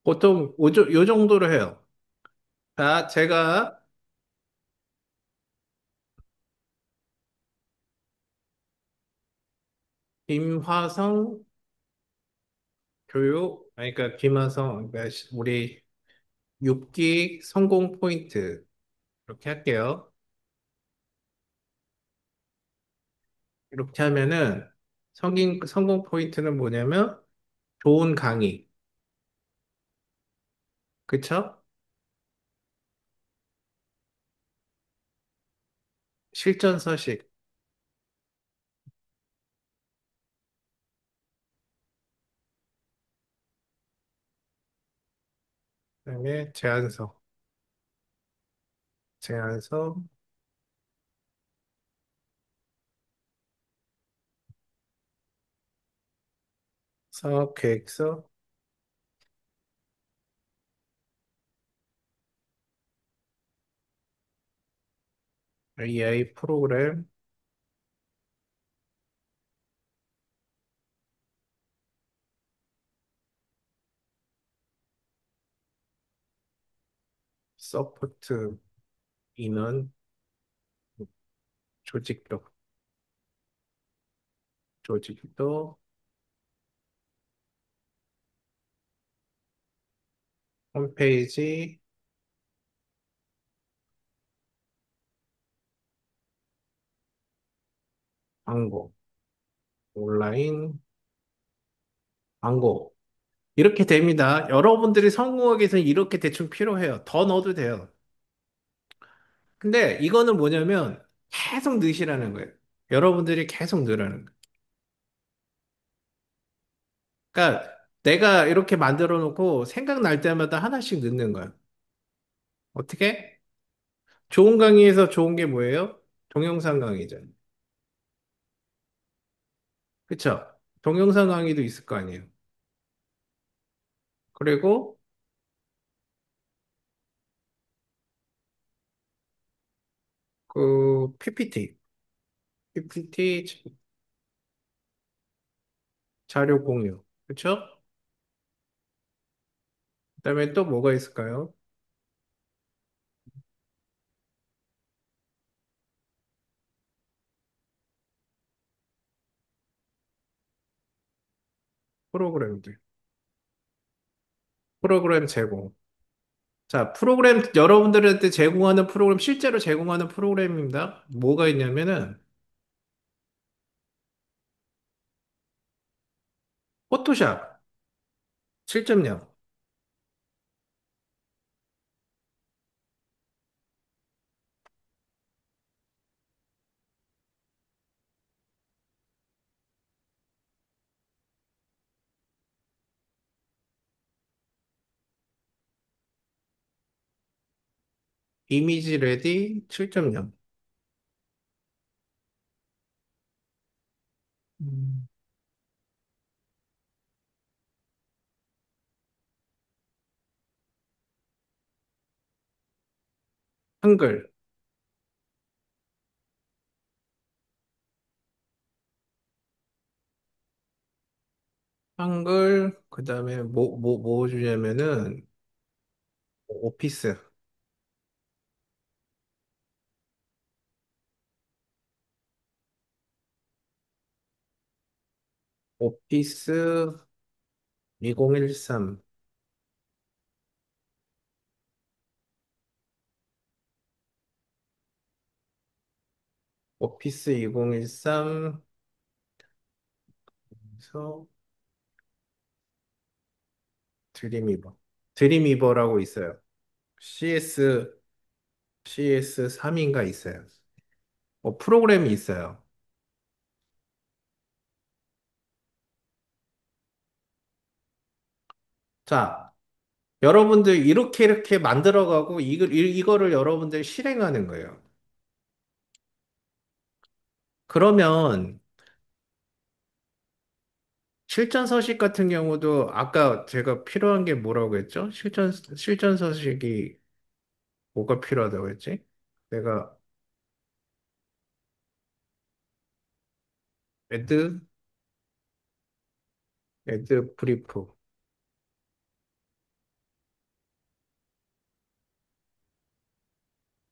보통 요 정도로 해요. 자, 제가 김화성 교육, 아니, 그러니까 김화성, 그러니까 우리 6기 성공 포인트 이렇게 할게요. 이렇게 하면은 성공 포인트는 뭐냐면 좋은 강의, 그쵸? 실전 서식, 그다음에 제안서, 사업 계획서, AI 프로그램, 서포트 인원, 조직도, 조직도, 홈페이지, 광고, 온라인, 광고. 이렇게 됩니다. 여러분들이 성공하기 위해서는 이렇게 대충 필요해요. 더 넣어도 돼요. 근데 이거는 뭐냐면 계속 넣으시라는 거예요. 여러분들이 계속 넣으라는 거예요. 그러니까 내가 이렇게 만들어 놓고 생각날 때마다 하나씩 넣는 거예요. 어떻게? 좋은 강의에서 좋은 게 뭐예요? 동영상 강의죠. 그쵸? 동영상 강의도 있을 거 아니에요. 그리고 그 PPT 자료 공유. 그쵸? 그다음에 또 뭐가 있을까요? 프로그램들. 프로그램 제공. 자, 여러분들한테 제공하는 프로그램, 실제로 제공하는 프로그램입니다. 뭐가 있냐면은, 포토샵 7.0, 이미지 레디 7.0, 음, 한글, 그 다음에 뭐 주냐면은, 오피스, 오피스 2013, 오피스 2013, 에서 드림이버. 드림이버라고 있어요. CS 3인가 있어요. 프로그램이 있어요. 자, 여러분들 이렇게 만들어가고 이거를 여러분들 실행하는 거예요. 그러면 실전 서식 같은 경우도 아까 제가 필요한 게 뭐라고 했죠? 실전 서식이 뭐가 필요하다고 했지? 내가 애드, 애드 브리프.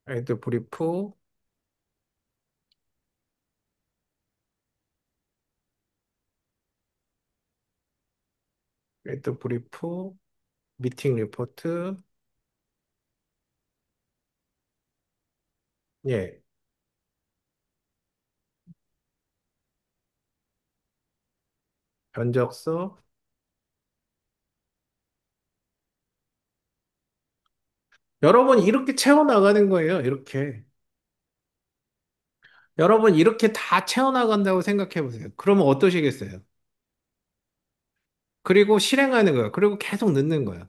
에드 브리프, 에드 브리프, 미팅 리포트, 예, 견적서. 여러분 이렇게 채워나가는 거예요. 이렇게. 여러분 이렇게 다 채워나간다고 생각해 보세요. 그러면 어떠시겠어요? 그리고 실행하는 거예요. 그리고 계속 넣는 거예요.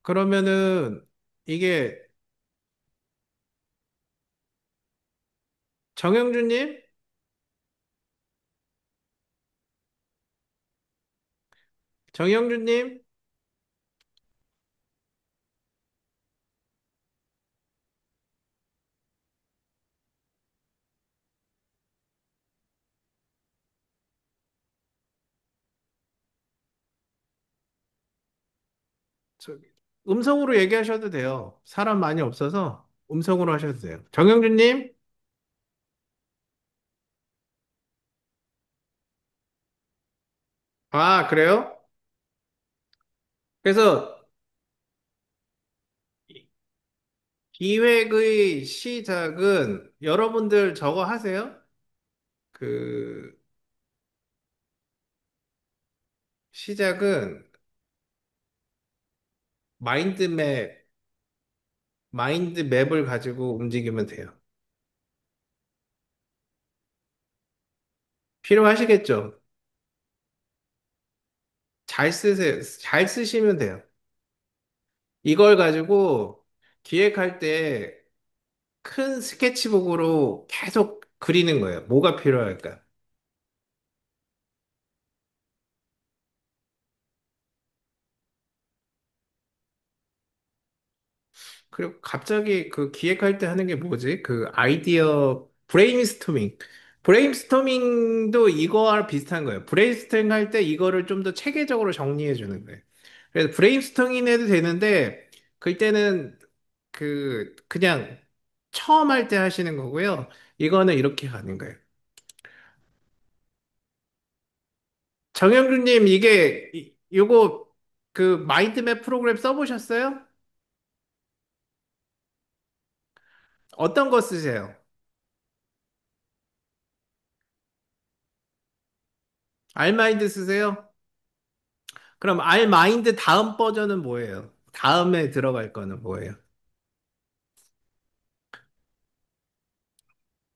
그러면은 이게 정영준님, 정영준님, 저기 음성으로 얘기하셔도 돼요. 사람 많이 없어서 음성으로 하셔도 돼요. 정영준님, 아, 그래요? 그래서 기획의 시작은 여러분들 저거 하세요? 그 시작은 마인드맵, 마인드맵을 가지고 움직이면 돼요. 필요하시겠죠? 잘 쓰세요. 잘 쓰시면 돼요. 이걸 가지고 기획할 때 큰 스케치북으로 계속 그리는 거예요. 뭐가 필요할까? 그리고 갑자기 그 기획할 때 하는 게 뭐지? 그 아이디어 브레인스토밍. 브레인스토밍도 이거와 비슷한 거예요. 브레인스토밍 할 때 이거를 좀 더 체계적으로 정리해 주는 거예요. 그래서 브레인스토밍 해도 되는데 그때는 그냥 처음 할 때 하시는 거고요. 이거는 이렇게 가는 거예요. 정영준님 이게 요거 그 마인드맵 프로그램 써보셨어요? 어떤 거 쓰세요? 알마인드 쓰세요? 그럼 알마인드 다음 버전은 뭐예요? 다음에 들어갈 거는 뭐예요?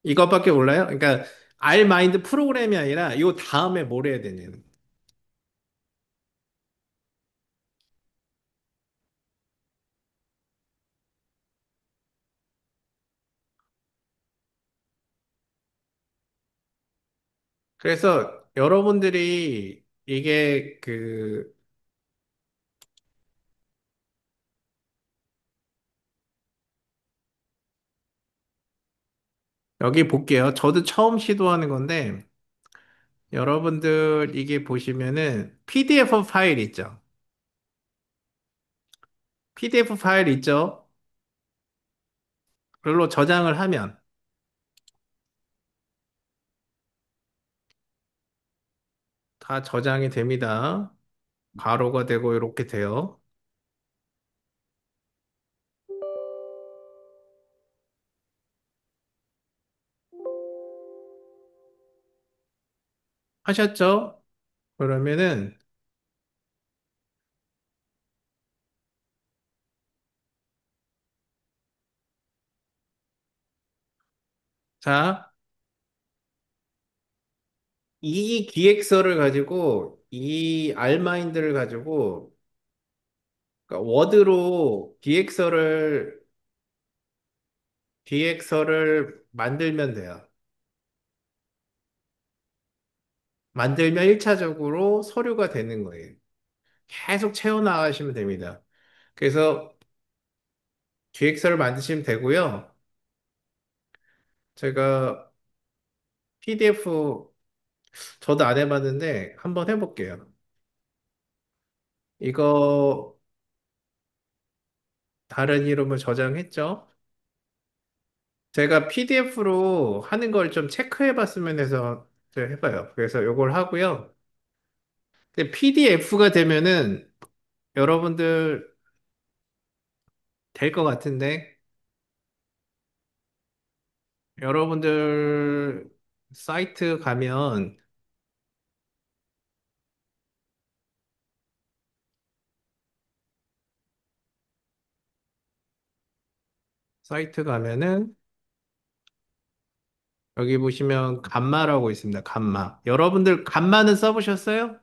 이것밖에 몰라요? 그러니까 알마인드 프로그램이 아니라 요 다음에 뭘 해야 되냐는. 그래서 여러분들이 이게 여기 볼게요. 저도 처음 시도하는 건데 여러분들 이게 보시면은 PDF 파일 있죠? PDF 파일 있죠? 그걸로 저장을 하면 다 저장이 됩니다. 가로가 되고 이렇게 돼요. 하셨죠? 그러면은 자, 이 기획서를 가지고 이 알마인드를 가지고 그러니까 워드로 기획서를 만들면 돼요. 만들면 1차적으로 서류가 되는 거예요. 계속 채워나가시면 됩니다. 그래서 기획서를 만드시면 되고요. 제가 PDF 저도 안 해봤는데 한번 해볼게요. 이거 다른 이름을 저장했죠? 제가 PDF로 하는 걸 좀 체크해 봤으면 해서 제가 해봐요. 그래서 이걸 하고요. PDF가 되면은 여러분들 될 것 같은데, 여러분들 사이트 가면, 사이트 가면은, 여기 보시면 감마라고 있습니다. 감마. 여러분들 감마는 써보셨어요?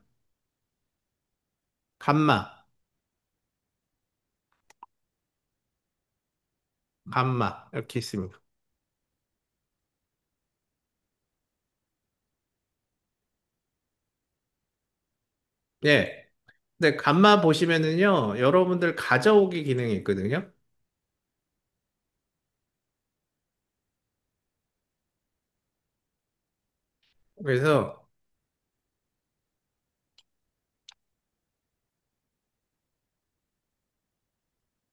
감마, 감마. 이렇게 있습니다. 예. 근데 감마 보시면은요, 여러분들 가져오기 기능이 있거든요. 그래서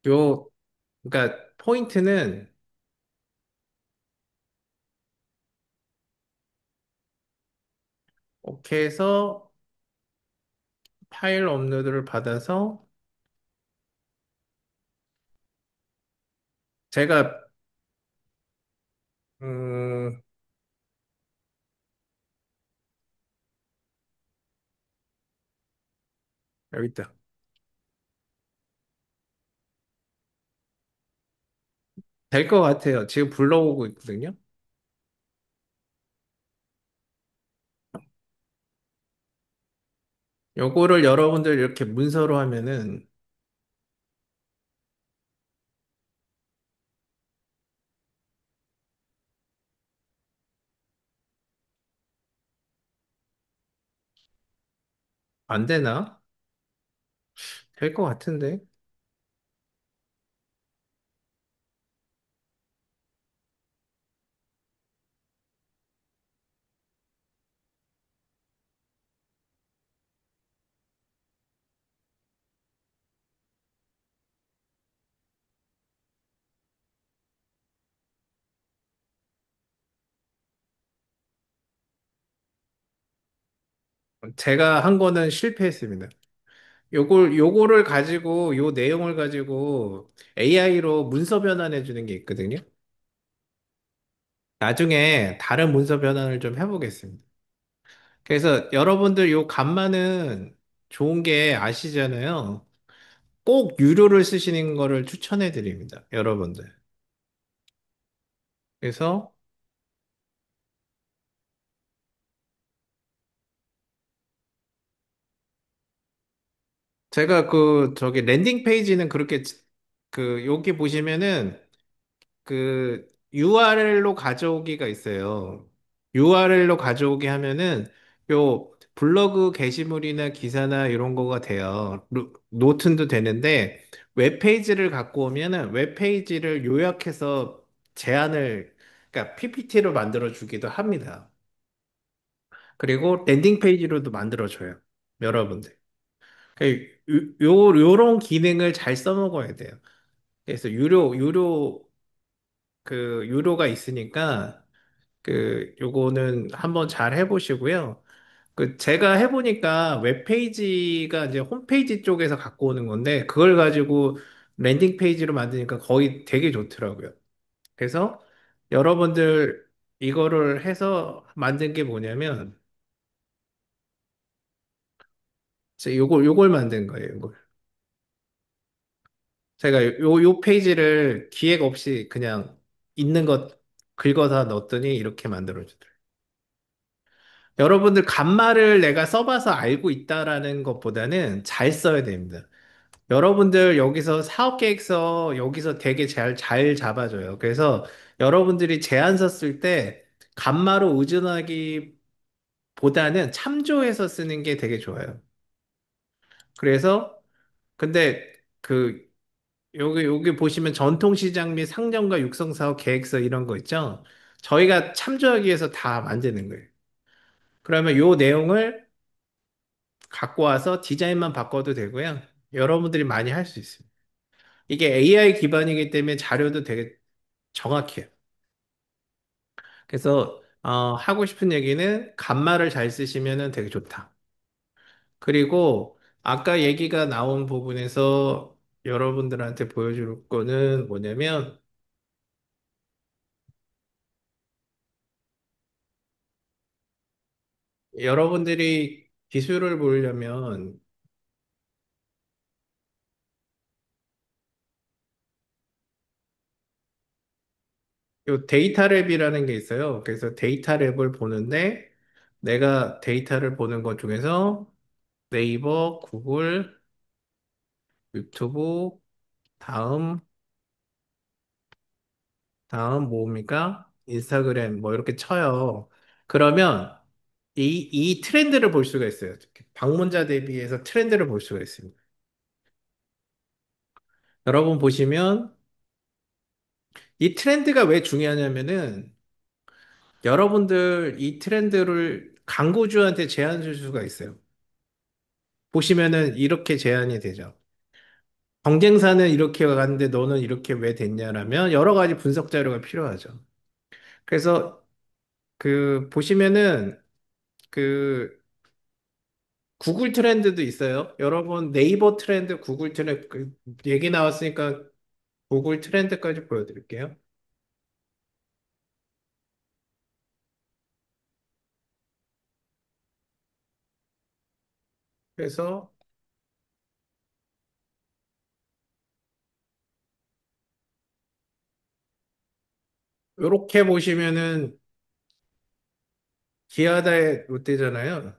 요, 그러니까 포인트는 오케이 해서 파일 업로드를 받아서 제가, 음, 여기 있다. 될 것 같아요. 지금 불러오고 있거든요. 요거를 여러분들 이렇게 문서로 하면은 안 되나? 될 것 같은데. 제가 한 거는 실패했습니다. 요거를 가지고, 요 내용을 가지고 AI로 문서 변환해 주는 게 있거든요. 나중에 다른 문서 변환을 좀 해보겠습니다. 그래서 여러분들 요 간만은 좋은 게 아시잖아요. 꼭 유료를 쓰시는 거를 추천해 드립니다. 여러분들. 그래서 제가 저기 랜딩 페이지는 그렇게 여기 보시면은 그 URL로 가져오기가 있어요. URL로 가져오기 하면은 요 블로그 게시물이나 기사나 이런 거가 돼요. 노튼도 되는데 웹페이지를 갖고 오면은 웹페이지를 요약해서 제안을 그러니까 PPT로 만들어 주기도 합니다. 그리고 랜딩 페이지로도 만들어 줘요. 여러분들. 요런 기능을 잘 써먹어야 돼요. 그래서 유료가 있으니까 요거는 한번 잘 해보시고요. 제가 해보니까 웹페이지가 이제 홈페이지 쪽에서 갖고 오는 건데, 그걸 가지고 랜딩 페이지로 만드니까 거의 되게 좋더라고요. 그래서 여러분들 이거를 해서 만든 게 뭐냐면, 요걸 만든 거예요, 이걸. 제가 요 페이지를 기획 없이 그냥 있는 것 긁어서 넣었더니 이렇게 만들어주더라고요. 여러분들 간말을 내가 써봐서 알고 있다라는 것보다는 잘 써야 됩니다. 여러분들 여기서 사업계획서 여기서 되게 잘 잡아줘요. 그래서 여러분들이 제안서 쓸 때 간마로 의존하기보다는 참조해서 쓰는 게 되게 좋아요. 그래서 근데 여기 보시면 전통시장 및 상점과 육성사업 계획서 이런 거 있죠? 저희가 참조하기 위해서 다 만드는 거예요. 그러면 요 내용을 갖고 와서 디자인만 바꿔도 되고요. 여러분들이 많이 할 수 있습니다. 이게 AI 기반이기 때문에 자료도 되게 정확해요. 그래서 하고 싶은 얘기는 간말을 잘 쓰시면 되게 좋다. 그리고 아까 얘기가 나온 부분에서 여러분들한테 보여줄 거는 뭐냐면 여러분들이 기술을 보려면 요 데이터 랩이라는 게 있어요. 그래서 데이터 랩을 보는데 내가 데이터를 보는 것 중에서 네이버, 구글, 유튜브, 다음, 다음 뭡니까? 인스타그램 뭐 이렇게 쳐요. 그러면 이 트렌드를 볼 수가 있어요. 방문자 대비해서 트렌드를 볼 수가 있습니다. 여러분 보시면 이 트렌드가 왜 중요하냐면은 여러분들 이 트렌드를 광고주한테 제안 줄 수가 있어요. 보시면은 이렇게 제안이 되죠. 경쟁사는 이렇게 갔는데 너는 이렇게 왜 됐냐라면 여러 가지 분석 자료가 필요하죠. 그래서 그 보시면은 그 구글 트렌드도 있어요. 여러분 네이버 트렌드, 구글 트렌드 얘기 나왔으니까 구글 트렌드까지 보여드릴게요. 그래서 이렇게 보시면은 기아다의 롯데잖아요.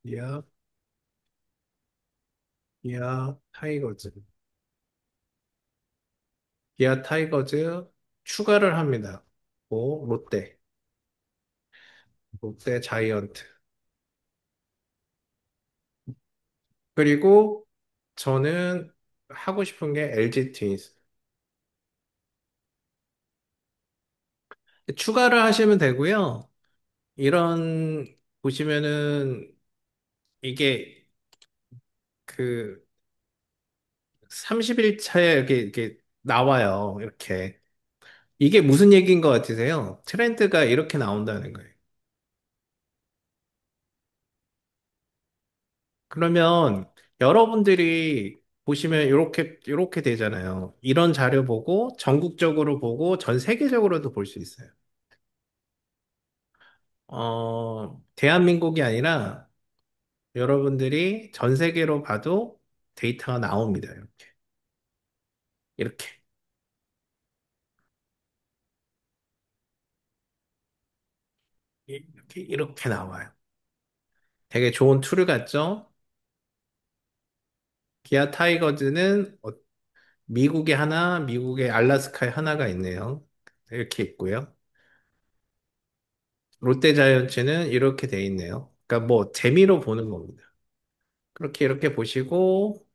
기아, 기아 타이거즈. 기아 타이거즈 추가를 합니다. 오, 롯데, 롯데 자이언트. 그리고 저는 하고 싶은 게 LG 트윈스. 추가를 하시면 되고요. 이런 보시면은 이게 그 30일 차에 이렇게 나와요. 이렇게. 이게 무슨 얘기인 것 같으세요? 트렌드가 이렇게 나온다는 거예요. 그러면 여러분들이 보시면 이렇게 되잖아요. 이런 자료 보고 전국적으로 보고 전 세계적으로도 볼 수 있어요. 대한민국이 아니라 여러분들이 전 세계로 봐도 데이터가 나옵니다. 이렇게. 이렇게. 이렇게 나와요. 되게 좋은 툴 같죠? 기아 타이거즈는 미국에 하나, 미국의 알래스카에 하나가 있네요. 이렇게 있고요. 롯데 자이언츠는 이렇게 돼 있네요. 그러니까 뭐 재미로 보는 겁니다. 그렇게 이렇게 보시고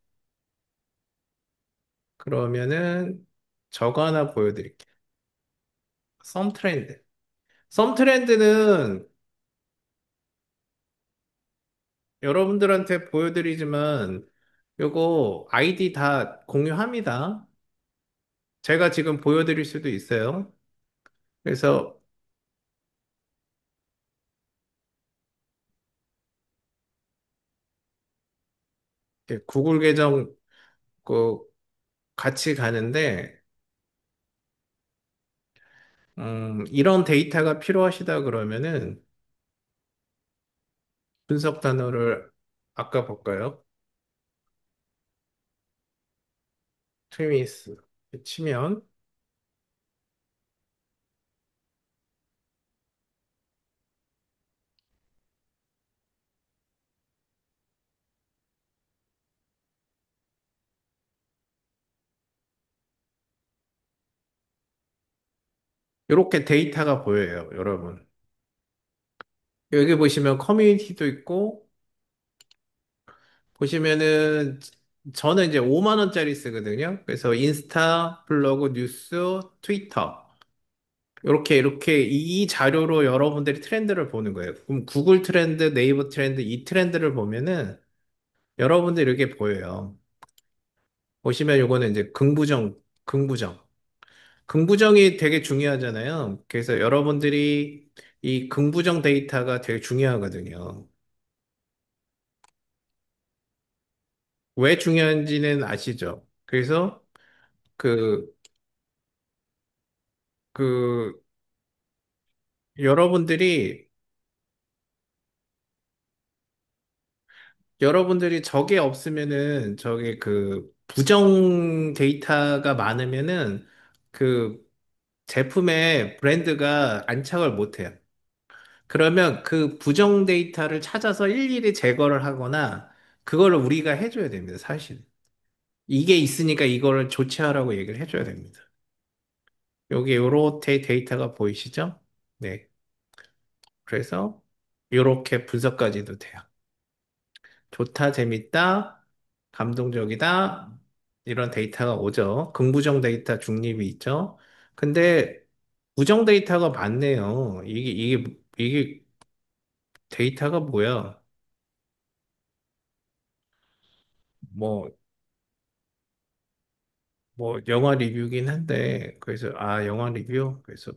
그러면은 저거 하나 보여드릴게요. 썸 트렌드. 썸 트렌드는 여러분들한테 보여드리지만 요거 아이디 다 공유합니다. 제가 지금 보여드릴 수도 있어요. 그래서 이렇게 구글 계정 그 같이 가는데 이런 데이터가 필요하시다 그러면은 분석 단어를 아까 볼까요? 트위스 치면 이렇게 데이터가 보여요, 여러분. 여기 보시면 커뮤니티도 있고 보시면은 저는 이제 5만 원짜리 쓰거든요. 그래서 인스타, 블로그, 뉴스, 트위터 이렇게 이 자료로 여러분들이 트렌드를 보는 거예요. 그럼 구글 트렌드, 네이버 트렌드 이 트렌드를 보면은 여러분들 이렇게 보여요. 보시면 요거는 이제 긍부정. 긍부정이 되게 중요하잖아요. 그래서 여러분들이 이 긍부정 데이터가 되게 중요하거든요. 왜 중요한지는 아시죠? 그래서 그, 그, 여러분들이, 여러분들이 저게 없으면은, 저게 그, 부정 데이터가 많으면은, 그, 제품의 브랜드가 안착을 못해요. 그러면 그 부정 데이터를 찾아서 일일이 제거를 하거나, 그거를 우리가 해줘야 됩니다, 사실. 이게 있으니까 이거를 조치하라고 얘기를 해줘야 됩니다. 여기 요렇게 데이터가 보이시죠? 네. 그래서 요렇게 분석까지도 돼요. 좋다, 재밌다, 감동적이다, 이런 데이터가 오죠. 긍부정 데이터 중립이 있죠. 근데 부정 데이터가 많네요. 이게 데이터가 뭐야? 뭐, 뭐, 영화 리뷰긴 한데, 영화 리뷰? 그래서,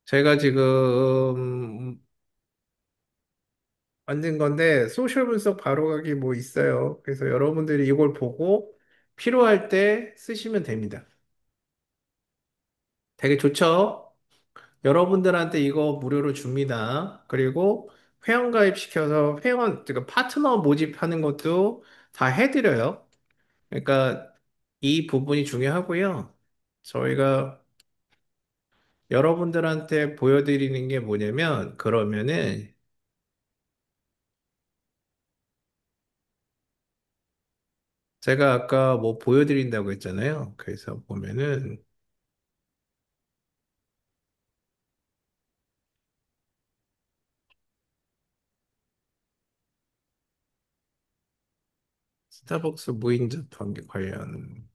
제가 지금 만든 건데, 소셜 분석 바로 가기 뭐 있어요. 그래서 여러분들이 이걸 보고 필요할 때 쓰시면 됩니다. 되게 좋죠? 여러분들한테 이거 무료로 줍니다. 그리고 회원가입 시켜서 그러니까 파트너 모집하는 것도 다 해드려요. 그러니까 이 부분이 중요하고요. 저희가 여러분들한테 보여드리는 게 뭐냐면, 그러면은 제가 아까 뭐 보여드린다고 했잖아요. 그래서 보면은 스타벅스 무인접 관련되고,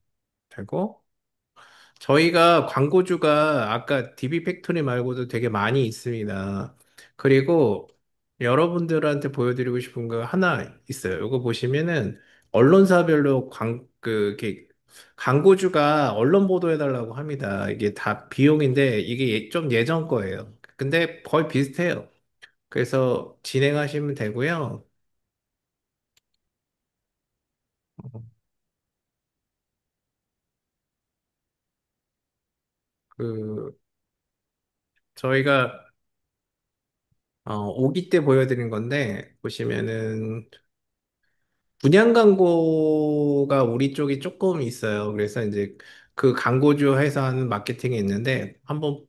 저희가 광고주가 아까 DB 팩토리 말고도 되게 많이 있습니다. 그리고 여러분들한테 보여드리고 싶은 거 하나 있어요. 이거 보시면은 언론사별로 이렇게 광고주가 언론 보도해달라고 합니다. 이게 다 비용인데 이게 좀 예전 거예요. 근데 거의 비슷해요. 그래서 진행하시면 되고요. 그 저희가 5기 때 보여드린 건데 보시면은 분양 광고가 우리 쪽이 조금 있어요. 그래서 이제 그 광고주 회사 하는 마케팅이 있는데 한번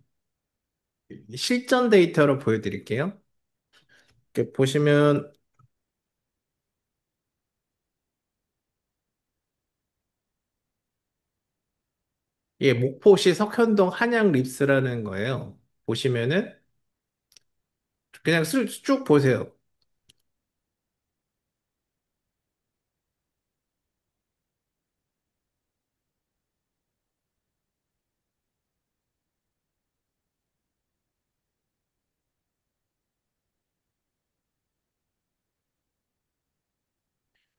실전 데이터로 보여드릴게요. 이렇게 보시면 예, 목포시 석현동 한양 립스라는 거예요. 보시면은 그냥 쭉 보세요.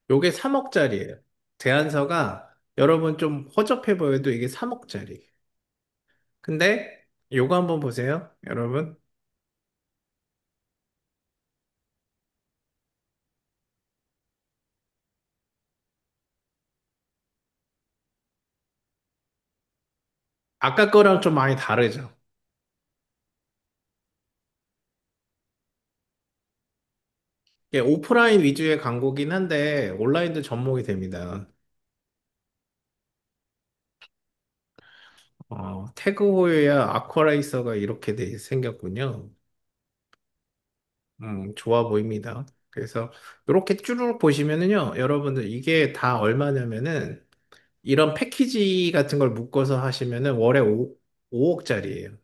요게 3억짜리예요. 제안서가 여러분 좀 허접해 보여도 이게 3억짜리. 근데 요거 한번 보세요, 여러분. 아까 거랑 좀 많이 다르죠. 예, 오프라인 위주의 광고긴 한데 온라인도 접목이 됩니다. 태그호요야 아쿠아라이서가 이렇게 생겼군요. 좋아 보입니다. 그래서 이렇게 쭈르륵 보시면은요, 여러분들 이게 다 얼마냐면은 이런 패키지 같은 걸 묶어서 하시면은 월에 5억짜리예요.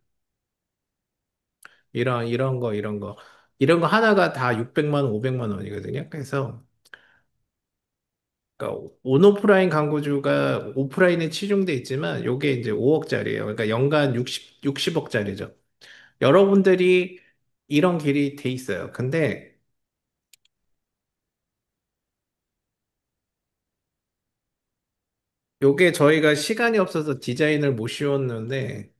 이런 거 하나가 다 600만 원, 500만 원이거든요. 그래서 그러니까 온오프라인 광고주가 오프라인에 치중돼 있지만 요게 이제 5억짜리예요. 그러니까 연간 60억짜리죠. 여러분들이 이런 길이 돼 있어요. 근데 요게 저희가 시간이 없어서 디자인을 못 씌웠는데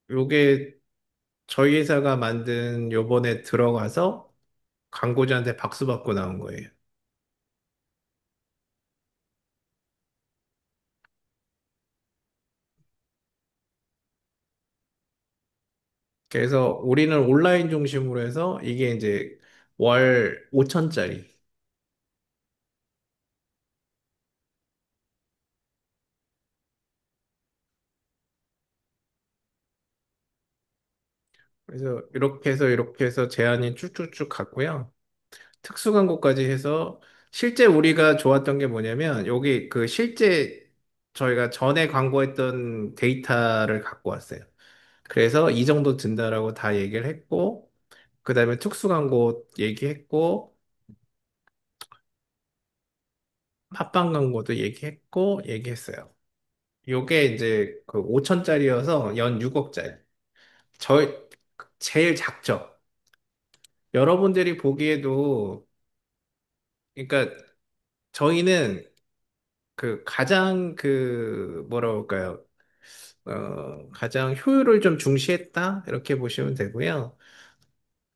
요게 저희 회사가 만든 요번에 들어가서 광고주한테 박수 받고 나온 거예요. 그래서 우리는 온라인 중심으로 해서 이게 이제 월 5천짜리. 그래서 이렇게 해서 제한이 쭉쭉쭉 갔고요. 특수 광고까지 해서 실제 우리가 좋았던 게 뭐냐면 여기 그 실제 저희가 전에 광고했던 데이터를 갖고 왔어요. 그래서 이 정도 든다라고 다 얘기를 했고, 그 다음에 특수 광고 얘기했고, 팟빵 광고도 얘기했어요. 요게 이제 그 5천짜리여서 연 6억짜리. 저희 제일 작죠. 여러분들이 보기에도 그러니까 저희는 그 가장 그 뭐라 그럴까요? 가장 효율을 좀 중시했다 이렇게 보시면 되고요.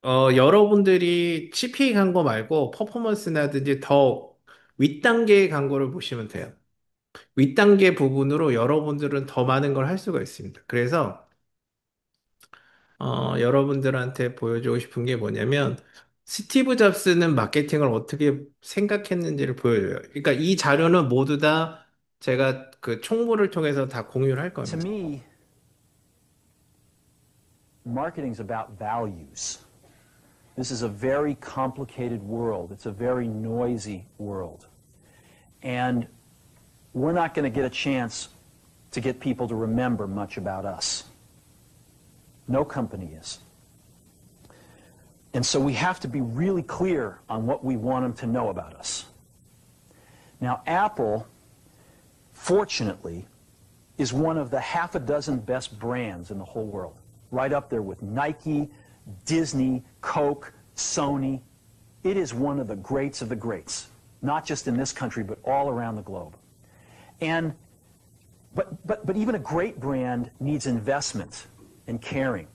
여러분들이 CPA 광고 말고 퍼포먼스나든지 더 윗단계의 광고를 보시면 돼요. 윗단계 부분으로 여러분들은 더 많은 걸 할 수가 있습니다. 그래서 여러분들한테 보여주고 싶은 게 뭐냐면, 스티브 잡스는 마케팅을 어떻게 생각했는지를 보여줘요. 그러니까 이 자료는 모두 다 제가 그 총무를 통해서 다 공유를 할 To 겁니다. me, marketing's about values. This is a very complicated world. It's a very noisy world. And we're not going to get a chance to get people to remember much about us. No company is. And so we have to be really clear on what we want them to know about us. Now, Apple, fortunately, is one of the half a dozen best brands in the whole world. Right up there with Nike, Disney, Coke, Sony. It is one of the greats of the greats, not just in this country, but all around the globe. And, but even a great brand needs investment and caring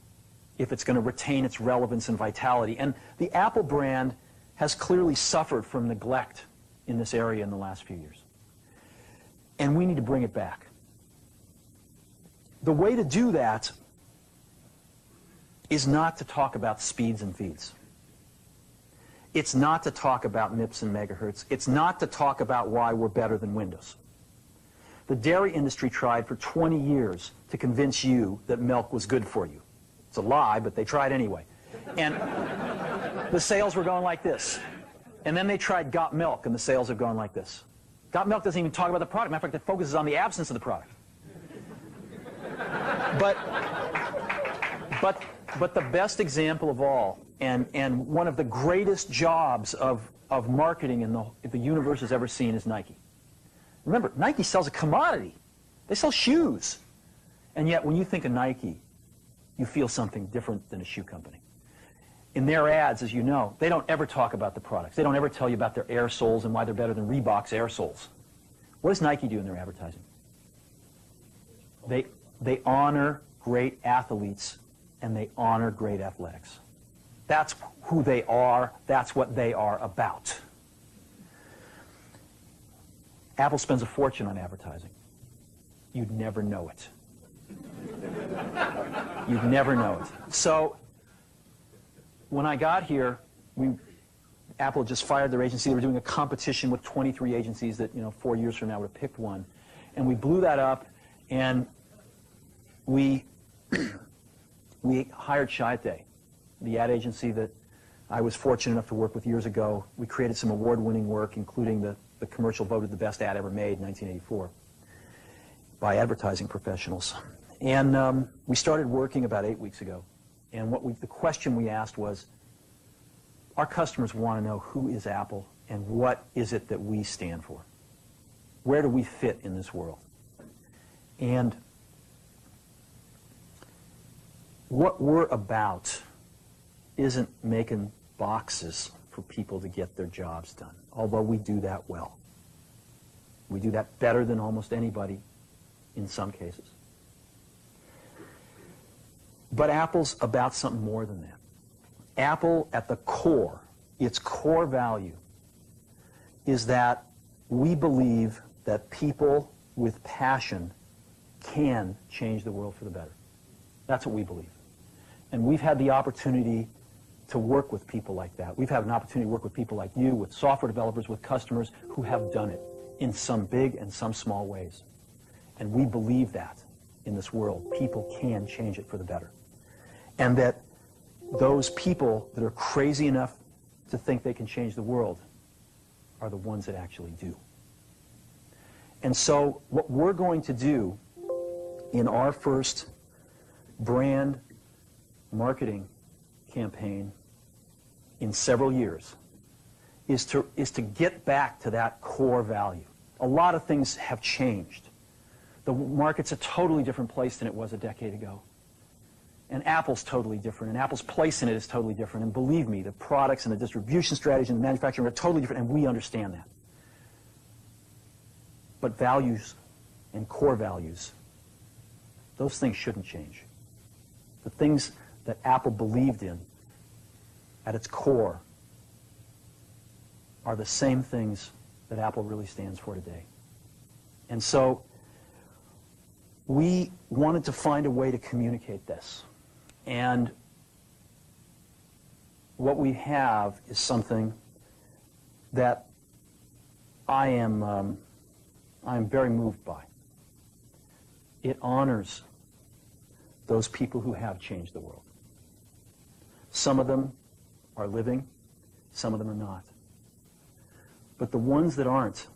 if it's going to retain its relevance and vitality. And the Apple brand has clearly suffered from neglect in this area in the last few years. And we need to bring it back. The way to do that is not to talk about speeds and feeds. It's not to talk about MIPS and megahertz. It's not to talk about why we're better than Windows. The dairy industry tried for 20 years to convince you that milk was good for you. It's a lie, but they tried anyway. And the sales were going like this. And then they tried Got Milk, and the sales have gone like this. Got Milk doesn't even talk about the product. Matter of fact, it focuses on the absence of the product. But the best example of all, and one of the greatest jobs of marketing in the universe has ever seen is Nike. Remember, Nike sells a commodity. They sell shoes. And yet, when you think of Nike, you feel something different than a shoe company. In their ads, as you know, they don't ever talk about the products. They don't ever tell you about their air soles and why they're better than Reebok's air soles. What does Nike do in their advertising? They honor great athletes and they honor great athletics. That's who they are. That's what they are about. Apple spends a fortune on advertising. You'd never know it. You'd never know it. So when I got here, Apple just fired their agency. They were doing a competition with 23 agencies that, 4 years from now would have picked one. And we blew that up, and we hired Chiat, the ad agency that I was fortunate enough to work with years ago. We created some award-winning work, including the commercial voted the best ad ever made in 1984 by advertising professionals. And we started working about 8 weeks ago. And the question we asked was, our customers want to know, who is Apple and what is it that we stand for? Where do we fit in this world? And what we're about isn't making boxes for people to get their jobs done, although we do that well. We do that better than almost anybody in some cases. But Apple's about something more than that. Apple, at the core, its core value, is that we believe that people with passion can change the world for the better. That's what we believe. And we've had the opportunity to work with people like that. We've had an opportunity to work with people like you, with software developers, with customers who have done it in some big and some small ways. And we believe that in this world, people can change it for the better. And that those people that are crazy enough to think they can change the world are the ones that actually do. And so what we're going to do in our first brand marketing campaign in several years is to get back to that core value. A lot of things have changed. The market's a totally different place than it was a decade ago. And Apple's totally different, and Apple's place in it is totally different. And believe me, the products and the distribution strategy and the manufacturing are totally different, and we understand that. But values and core values, those things shouldn't change. The things that Apple believed in at its core are the same things that Apple really stands for today. And so we wanted to find a way to communicate this. And what we have is something that I am very moved by. It honors those people who have changed the world. Some of them are living, some of them are not. But the ones that aren't,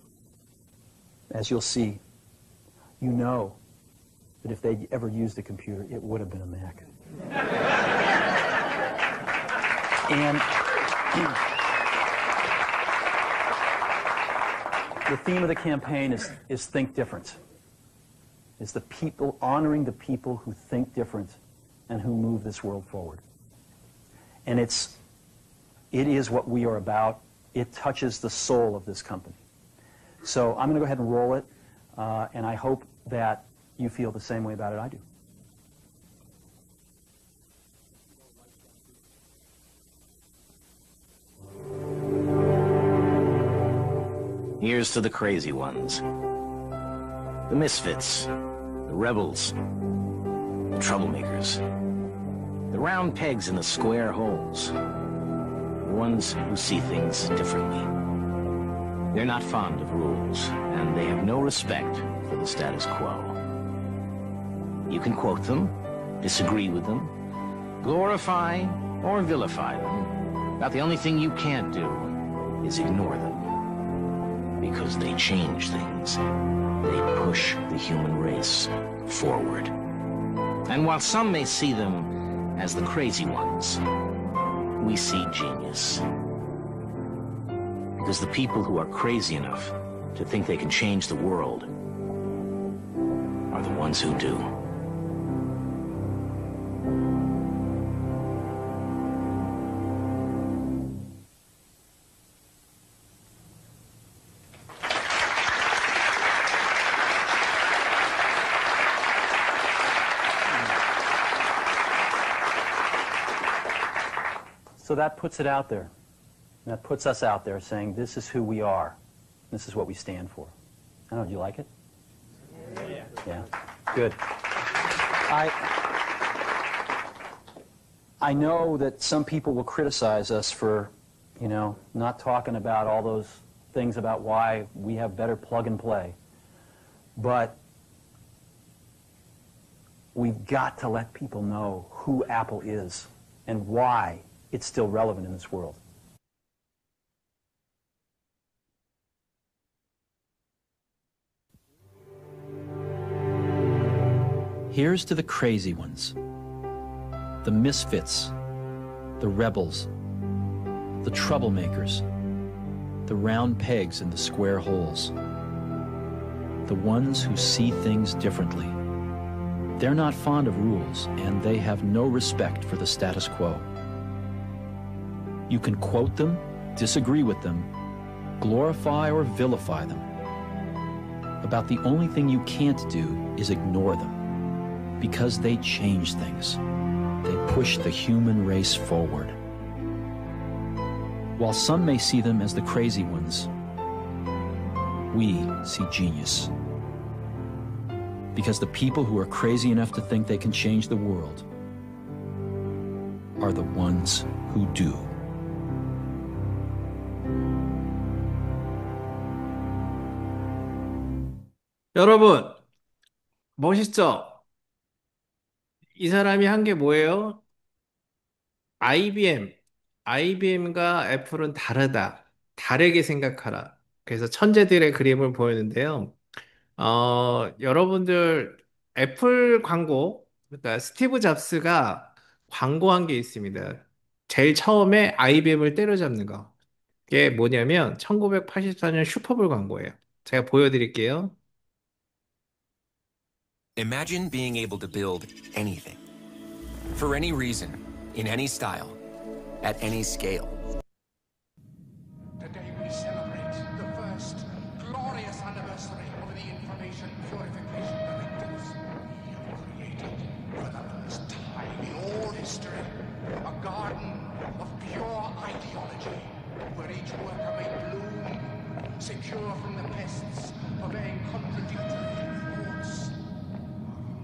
as you'll see, you know that if they ever used a computer, it would have been a Mac. And the theme of the campaign is Think Different. It's the people, honoring the people who think different and who move this world forward. And it is what we are about. It touches the soul of this company. So I'm going to go ahead and roll it, and I hope that you feel the same way about it I do. Here's to the crazy ones, the misfits, the rebels, the troublemakers, the round pegs in the square holes, the ones who see things differently. They're not fond of rules, and they have no respect for the status quo. You can quote them, disagree with them, glorify or vilify them. About the only thing you can't do is ignore them. Because they change things. They push the human race forward. And while some may see them as the crazy ones, we see genius. Because the people who are crazy enough to think they can change the world are the ones who do. So that puts it out there. That puts us out there saying, this is who we are. This is what we stand for. I don't know, do you like it? Yeah. Yeah, good. I know that some people will criticize us for, not talking about all those things about why we have better plug and play. But we've got to let people know who Apple is and why it's still relevant in this world. Here's to the crazy ones, the misfits, the rebels, the troublemakers, the round pegs in the square holes, the ones who see things differently. They're not fond of rules, and they have no respect for the status quo. You can quote them, disagree with them, glorify or vilify them. About the only thing you can't do is ignore them, because they change things. They push the human race forward. While some may see them as the crazy ones, we see genius. Because the people who are crazy enough to think they can change the world are the ones who do. 여러분, 멋있죠? 이 사람이 한 게 뭐예요? IBM. IBM과 애플은 다르다. 다르게 생각하라. 그래서 천재들의 그림을 보였는데요. 여러분들 애플 광고, 그러니까 스티브 잡스가 광고한 게 있습니다. 제일 처음에 IBM을 때려잡는 거. 그게 뭐냐면 1984년 슈퍼볼 광고예요. 제가 보여드릴게요. Imagine being able to build anything, for any reason, in any style, at any scale. Today we celebrate the first glorious anniversary of the Information Purification Directives. We have created, for the first time in all history, a garden of pure ideology, where each worker may bloom, secure from the pests of a contradictory thoughts.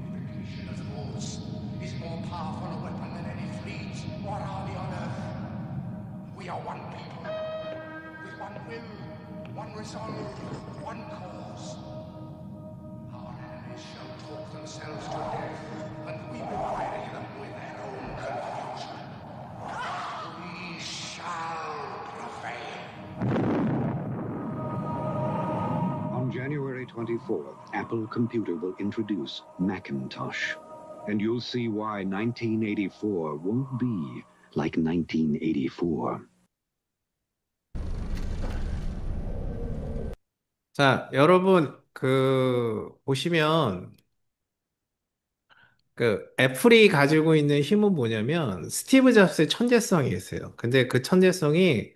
Unification of thoughts is more powerful a weapon than any fleet or army on earth. We are one people, with one will, one resolve, one cause. Our enemies shall talk themselves to death, and we will bury them with their own confusion. We shall prevail. On January 24th, Apple Computer will introduce Macintosh. And you'll see why 1984 won't be like 1984. 자, 여러분, 보시면, 애플이 가지고 있는 힘은 뭐냐면, 스티브 잡스의 천재성이 있어요. 근데 그 천재성이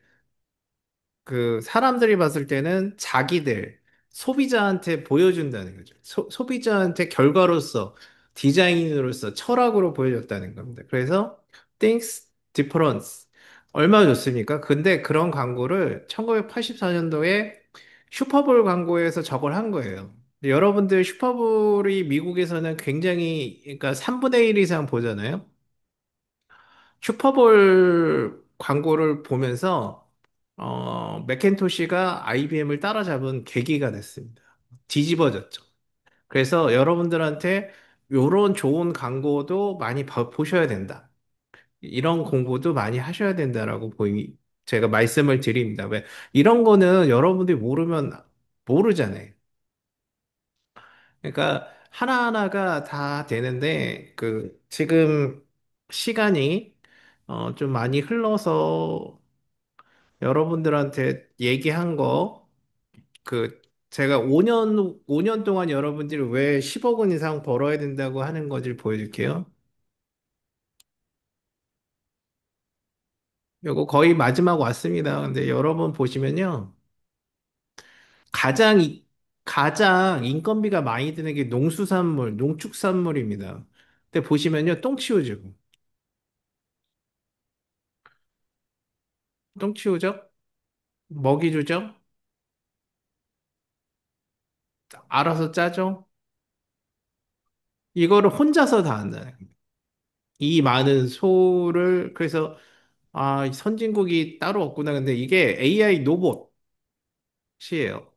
사람들이 봤을 때는 자기들, 소비자한테 보여준다는 거죠. 소비자한테 결과로서, 디자인으로서, 철학으로 보여줬다는 겁니다. 그래서, Things Difference. 얼마나 좋습니까? 근데 그런 광고를 1984년도에 슈퍼볼 광고에서 저걸 한 거예요. 여러분들 슈퍼볼이 미국에서는 굉장히, 그러니까 3분의 1 이상 보잖아요. 슈퍼볼 광고를 보면서 맥킨토시가 IBM을 따라잡은 계기가 됐습니다. 뒤집어졌죠. 그래서 여러분들한테 이런 좋은 광고도 많이 보셔야 된다. 이런 공부도 많이 하셔야 된다라고 제가 말씀을 드립니다. 왜? 이런 거는 여러분들이 모르면 모르잖아요. 그러니까 하나하나가 다 되는데 지금 시간이 좀 많이 흘러서 여러분들한테 얘기한 거 제가 5년 동안 여러분들이 왜 10억 원 이상 벌어야 된다고 하는 건지를 보여줄게요. 요거 거의 마지막 왔습니다. 근데 여러분 보시면요. 가장, 가장 인건비가 많이 드는 게 농수산물, 농축산물입니다. 근데 보시면요. 똥 치우죠. 똥 치우죠? 먹이 주죠? 알아서 짜죠? 이거를 혼자서 다 한다는 거예요. 이 많은 소를, 그래서, 선진국이 따로 없구나. 근데 이게 AI 로봇이에요.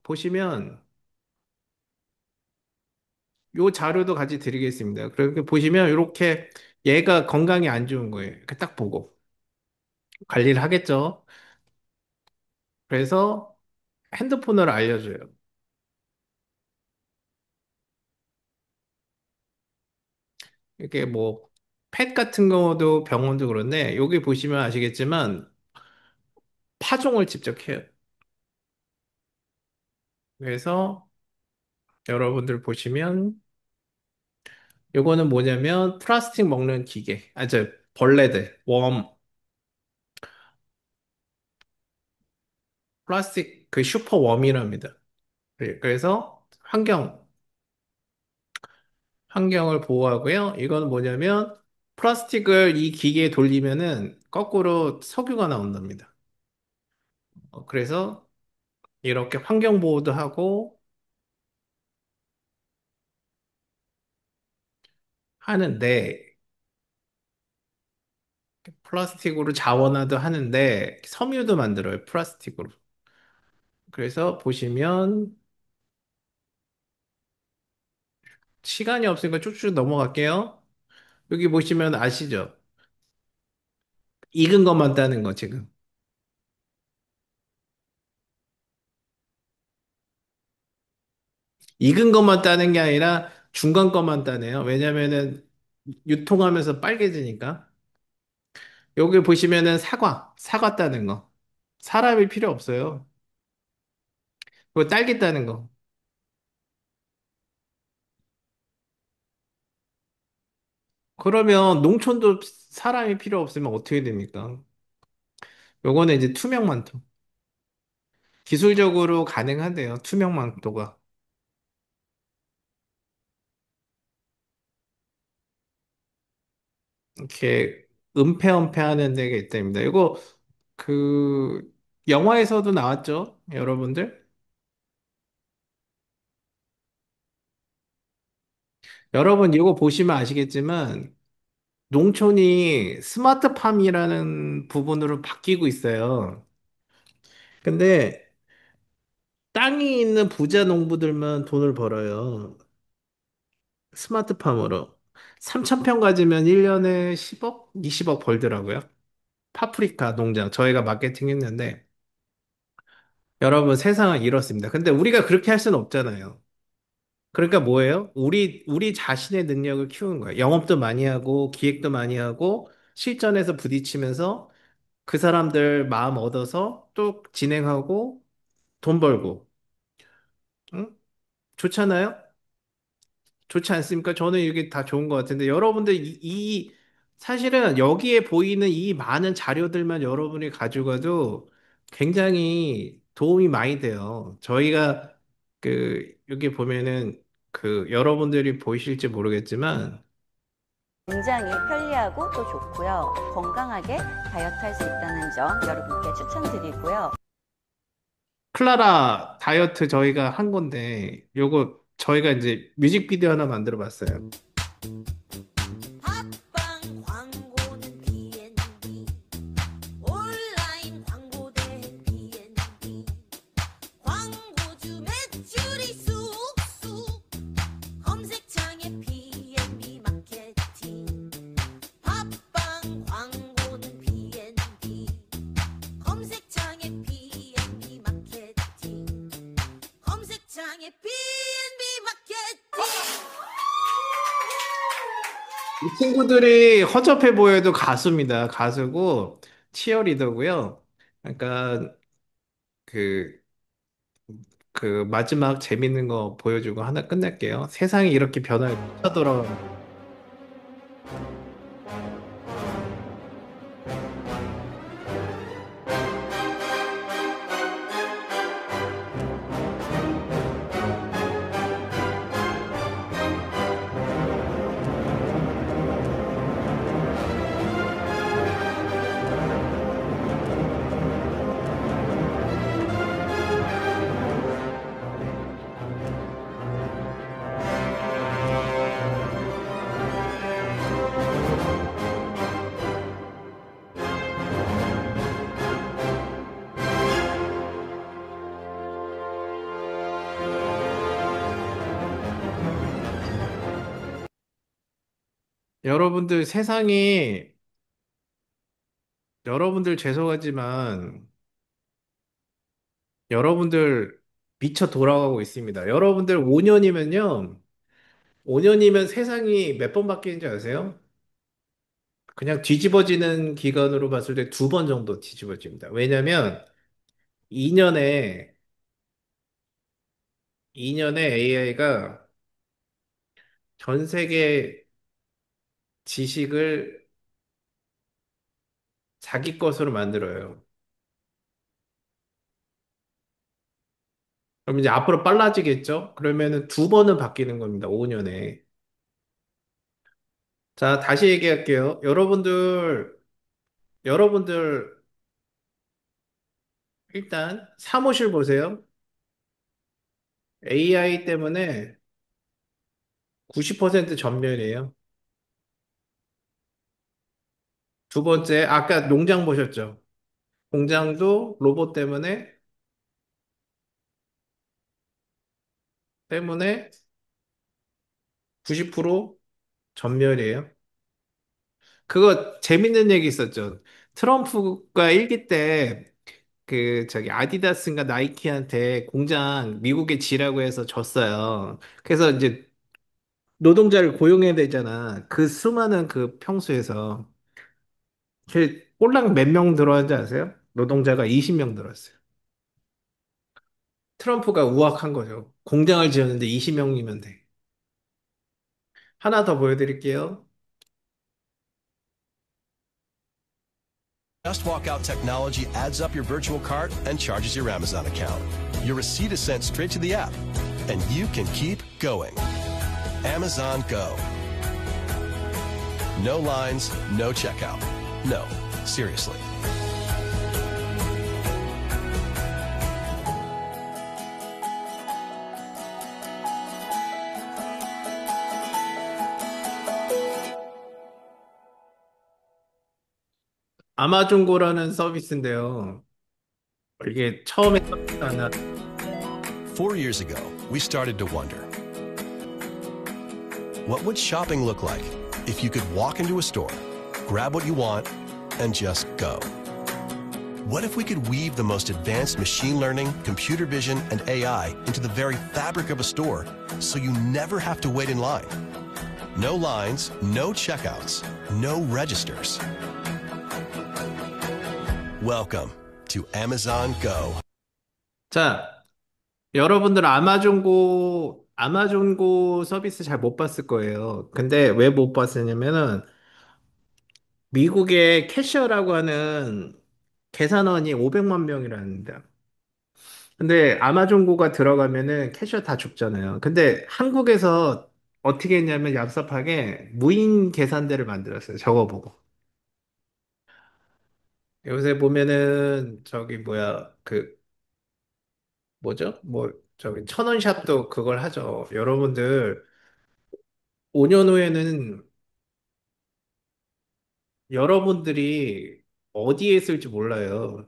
보시면, 요 자료도 같이 드리겠습니다. 그렇게 보시면, 이렇게 얘가 건강이 안 좋은 거예요. 이렇게 딱 보고. 관리를 하겠죠? 그래서 핸드폰을 알려줘요. 이렇게 뭐, 펫 같은 경우도 병원도 그런데, 여기 보시면 아시겠지만, 파종을 직접 해요. 그래서 여러분들 보시면 요거는 뭐냐면 플라스틱 먹는 기계. 저 벌레들, 플라스틱 그 슈퍼 웜이랍니다. 그래서 환경을 보호하고요. 이거는 뭐냐면 플라스틱을 이 기계에 돌리면은 거꾸로 석유가 나온답니다. 그래서 이렇게 환경 보호도 하고 하는데 플라스틱으로 자원화도 하는데 섬유도 만들어요. 플라스틱으로. 그래서 보시면 시간이 없으니까 쭉쭉 넘어갈게요. 여기 보시면 아시죠? 익은 것만 따는 거 지금. 익은 것만 따는 게 아니라 중간 것만 따네요. 왜냐면은 유통하면서 빨개지니까. 여기 보시면은 사과 따는 거. 사람이 필요 없어요. 그리고 딸기 따는 거. 그러면 농촌도 사람이 필요 없으면 어떻게 됩니까? 요거는 이제 투명 만토. 기술적으로 가능한데요. 투명 망토가. 이렇게 은폐 하는 데가 있답니다. 이거 그 영화에서도 나왔죠? 여러분들? 여러분 이거 보시면 아시겠지만 농촌이 스마트팜이라는 부분으로 바뀌고 있어요. 근데 땅이 있는 부자 농부들만 돈을 벌어요. 스마트팜으로. 3,000평 가지면 1년에 10억, 20억 벌더라고요. 파프리카 농장. 저희가 마케팅 했는데 여러분 세상은 이렇습니다. 근데 우리가 그렇게 할 수는 없잖아요. 그러니까 뭐예요? 우리 자신의 능력을 키우는 거예요. 영업도 많이 하고 기획도 많이 하고 실전에서 부딪히면서 그 사람들 마음 얻어서 또 진행하고 돈 벌고. 응? 좋잖아요? 좋지 않습니까? 저는 이게 다 좋은 것 같은데 여러분들 사실은 여기에 보이는 이 많은 자료들만 여러분이 가져가도 굉장히 도움이 많이 돼요. 저희가 여기 보면은 여러분들이 보이실지 모르겠지만 굉장히 편리하고 또 좋고요. 건강하게 다이어트 할 수 있다는 점 여러분께 추천드리고요. 클라라 다이어트 저희가 한 건데 요거 저희가 이제 뮤직비디오 하나 만들어 봤어요. 이 친구들이 허접해 보여도 가수입니다. 가수고 치어리더고요. 그러니까 그, 그 마지막 재밌는 거 보여주고 하나 끝낼게요. 세상이 이렇게 변화를 쫓아돌아갑니다. 여러분들 세상이 여러분들 죄송하지만 여러분들 미쳐 돌아가고 있습니다. 여러분들 5년이면요. 5년이면 세상이 몇 번 바뀌는지 아세요? 그냥 뒤집어지는 기간으로 봤을 때 두 번 정도 뒤집어집니다. 왜냐면 2년에 2년에 AI가 전 세계 지식을 자기 것으로 만들어요. 그럼 이제 앞으로 빨라지겠죠? 그러면은 두 번은 바뀌는 겁니다. 5년에. 자, 다시 얘기할게요. 여러분들 일단 사무실 보세요. AI 때문에 90% 전멸이에요. 두 번째, 아까 농장 보셨죠? 공장도 로봇 때문에 90% 전멸이에요. 그거 재밌는 얘기 있었죠. 트럼프가 일기 때 저기 아디다스인가 나이키한테 공장 미국에 지라고 해서 졌어요. 그래서 이제 노동자를 고용해야 되잖아. 그 수많은 그 평수에서. 꼴랑 몇 명 들어왔는지 아세요? 노동자가 20명 들어왔어요. 트럼프가 우악한 거죠. 공장을 지었는데 20명이면 돼. 하나 더 보여드릴게요. Just Walk Out technology adds up your virtual cart and charges your Amazon account. Your receipt is sent straight to the app, and you can keep going. Amazon Go. No lines, no checkout. No, seriously. 아마존고라는 서비스인데요. 이게 처음에 서비스 하나 4 years ago, we started to wonder, what would shopping look like if you could walk into a store, grab what you want, and just go? What if we could weave the most advanced machine learning, computer vision, and AI into the very fabric of a store so you never have to wait in line? No lines, no checkouts, no registers. Welcome to Amazon Go. 자, 여러분들 아마존고 서비스 잘 못 봤을 거예요. 근데 왜 못 봤었냐면은 미국의 캐셔라고 하는 계산원이 500만 명이라는데. 근데 아마존고가 들어가면은 캐셔 다 죽잖아요. 근데 한국에서 어떻게 했냐면 얍삽하게 무인 계산대를 만들었어요. 저거 보고. 요새 보면은 저기 뭐야 뭐죠? 뭐 저기 천원샵도 그걸 하죠. 여러분들 5년 후에는 여러분들이 어디에 있을지 몰라요.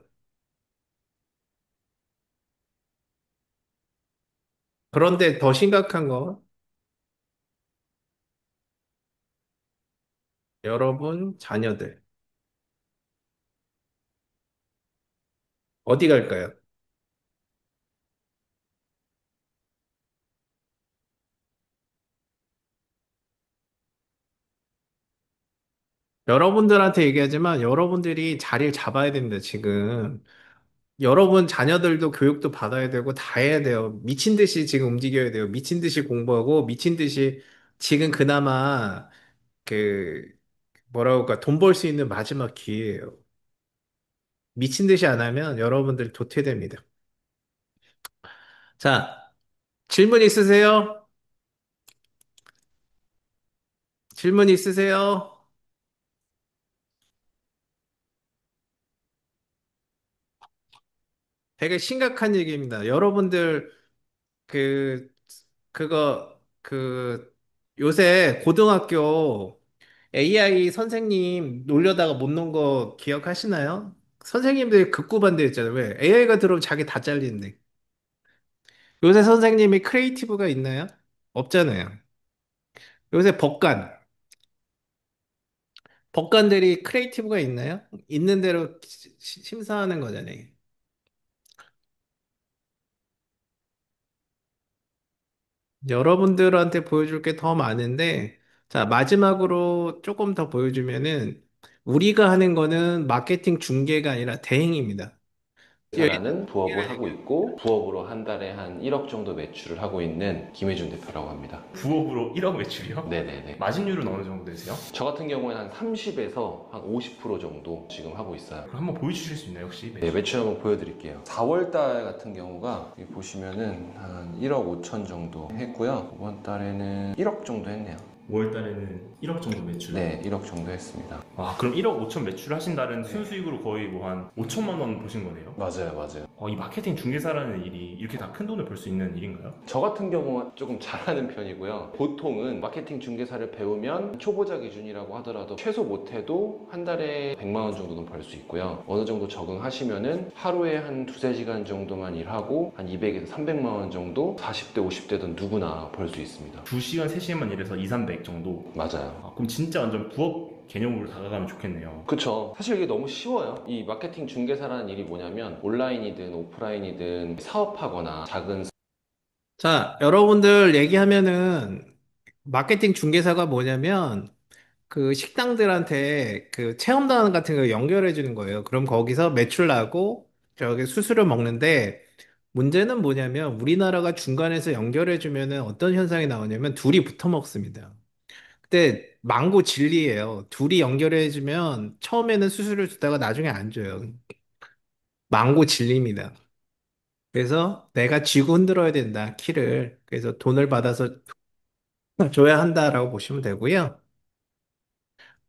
그런데 더 심각한 건 여러분 자녀들 어디 갈까요? 여러분들한테 얘기하지만 여러분들이 자리를 잡아야 됩니다, 지금. 여러분 자녀들도 교육도 받아야 되고 다 해야 돼요. 미친 듯이 지금 움직여야 돼요. 미친 듯이 공부하고 미친 듯이 지금 그나마 그 뭐라고 할까 돈 벌 수 있는 마지막 기회예요. 미친 듯이 안 하면 여러분들 도태됩니다. 자, 질문 있으세요? 질문 있으세요? 되게 심각한 얘기입니다. 여러분들 그 요새 고등학교 AI 선생님 놀려다가 못 논 거 기억하시나요? 선생님들이 극구 반대했잖아요. 왜? AI가 들어오면 자기 다 잘리는데. 요새 선생님이 크리에이티브가 있나요? 없잖아요. 요새 법관들이 크리에이티브가 있나요? 있는 대로 심사하는 거잖아요. 여러분들한테 보여줄 게 더 많은데, 자, 마지막으로 조금 더 보여주면은, 우리가 하는 거는 마케팅 중계가 아니라 대행입니다. 예. 사라는 부업을 하고 있고 부업으로 한 달에 한 1억 정도 매출을 하고 있는 김혜준 대표라고 합니다. 부업으로 1억 매출이요? 네네네. 마진율은 어느 정도 되세요? 저 같은 경우에는 한 30에서 한 50% 정도 지금 하고 있어요. 그럼 한번 보여주실 수 있나요 혹시? 네, 매출 한번 보여드릴게요. 4월달 같은 경우가 여기 보시면은 한 1억 5천 정도 했고요. 이번 달에는 1억 정도 했네요. 5월 달에는 1억 정도 매출? 네, 1억 정도 했습니다. 아, 그럼 1억 5천 매출 하신 달은 순수익으로 거의 뭐 한 5천만 원 보신 거네요? 맞아요, 맞아요. 이 마케팅 중개사라는 일이 이렇게 다 큰 돈을 벌 수 있는 일인가요? 저 같은 경우는 조금 잘하는 편이고요. 보통은 마케팅 중개사를 배우면 초보자 기준이라고 하더라도 최소 못해도 한 달에 100만 원 정도는 벌 수 있고요. 어느 정도 적응하시면은 하루에 한 두세 시간 정도만 일하고 한 200에서 300만 원 정도 40대, 50대든 누구나 벌 수 있습니다. 2시간, 3시간만 일해서 2, 300 정도? 맞아요. 그럼 진짜 완전 부업 개념으로 다가가면 좋겠네요. 그쵸. 사실 이게 너무 쉬워요. 이 마케팅 중개사라는 일이 뭐냐면 온라인이든 오프라인이든 사업하거나 작은 자, 여러분들 얘기하면은 마케팅 중개사가 뭐냐면 그 식당들한테 그 체험단 같은 거 연결해 주는 거예요. 그럼 거기서 매출 나고 저기 수수료 먹는데 문제는 뭐냐면 우리나라가 중간에서 연결해 주면은 어떤 현상이 나오냐면 둘이 붙어 먹습니다. 근데 망고 진리예요. 둘이 연결해 주면 처음에는 수수료를 주다가 나중에 안 줘요. 망고 진리입니다. 그래서 내가 쥐고 흔들어야 된다, 키를. 그래서 돈을 받아서 줘야 한다라고 보시면 되고요.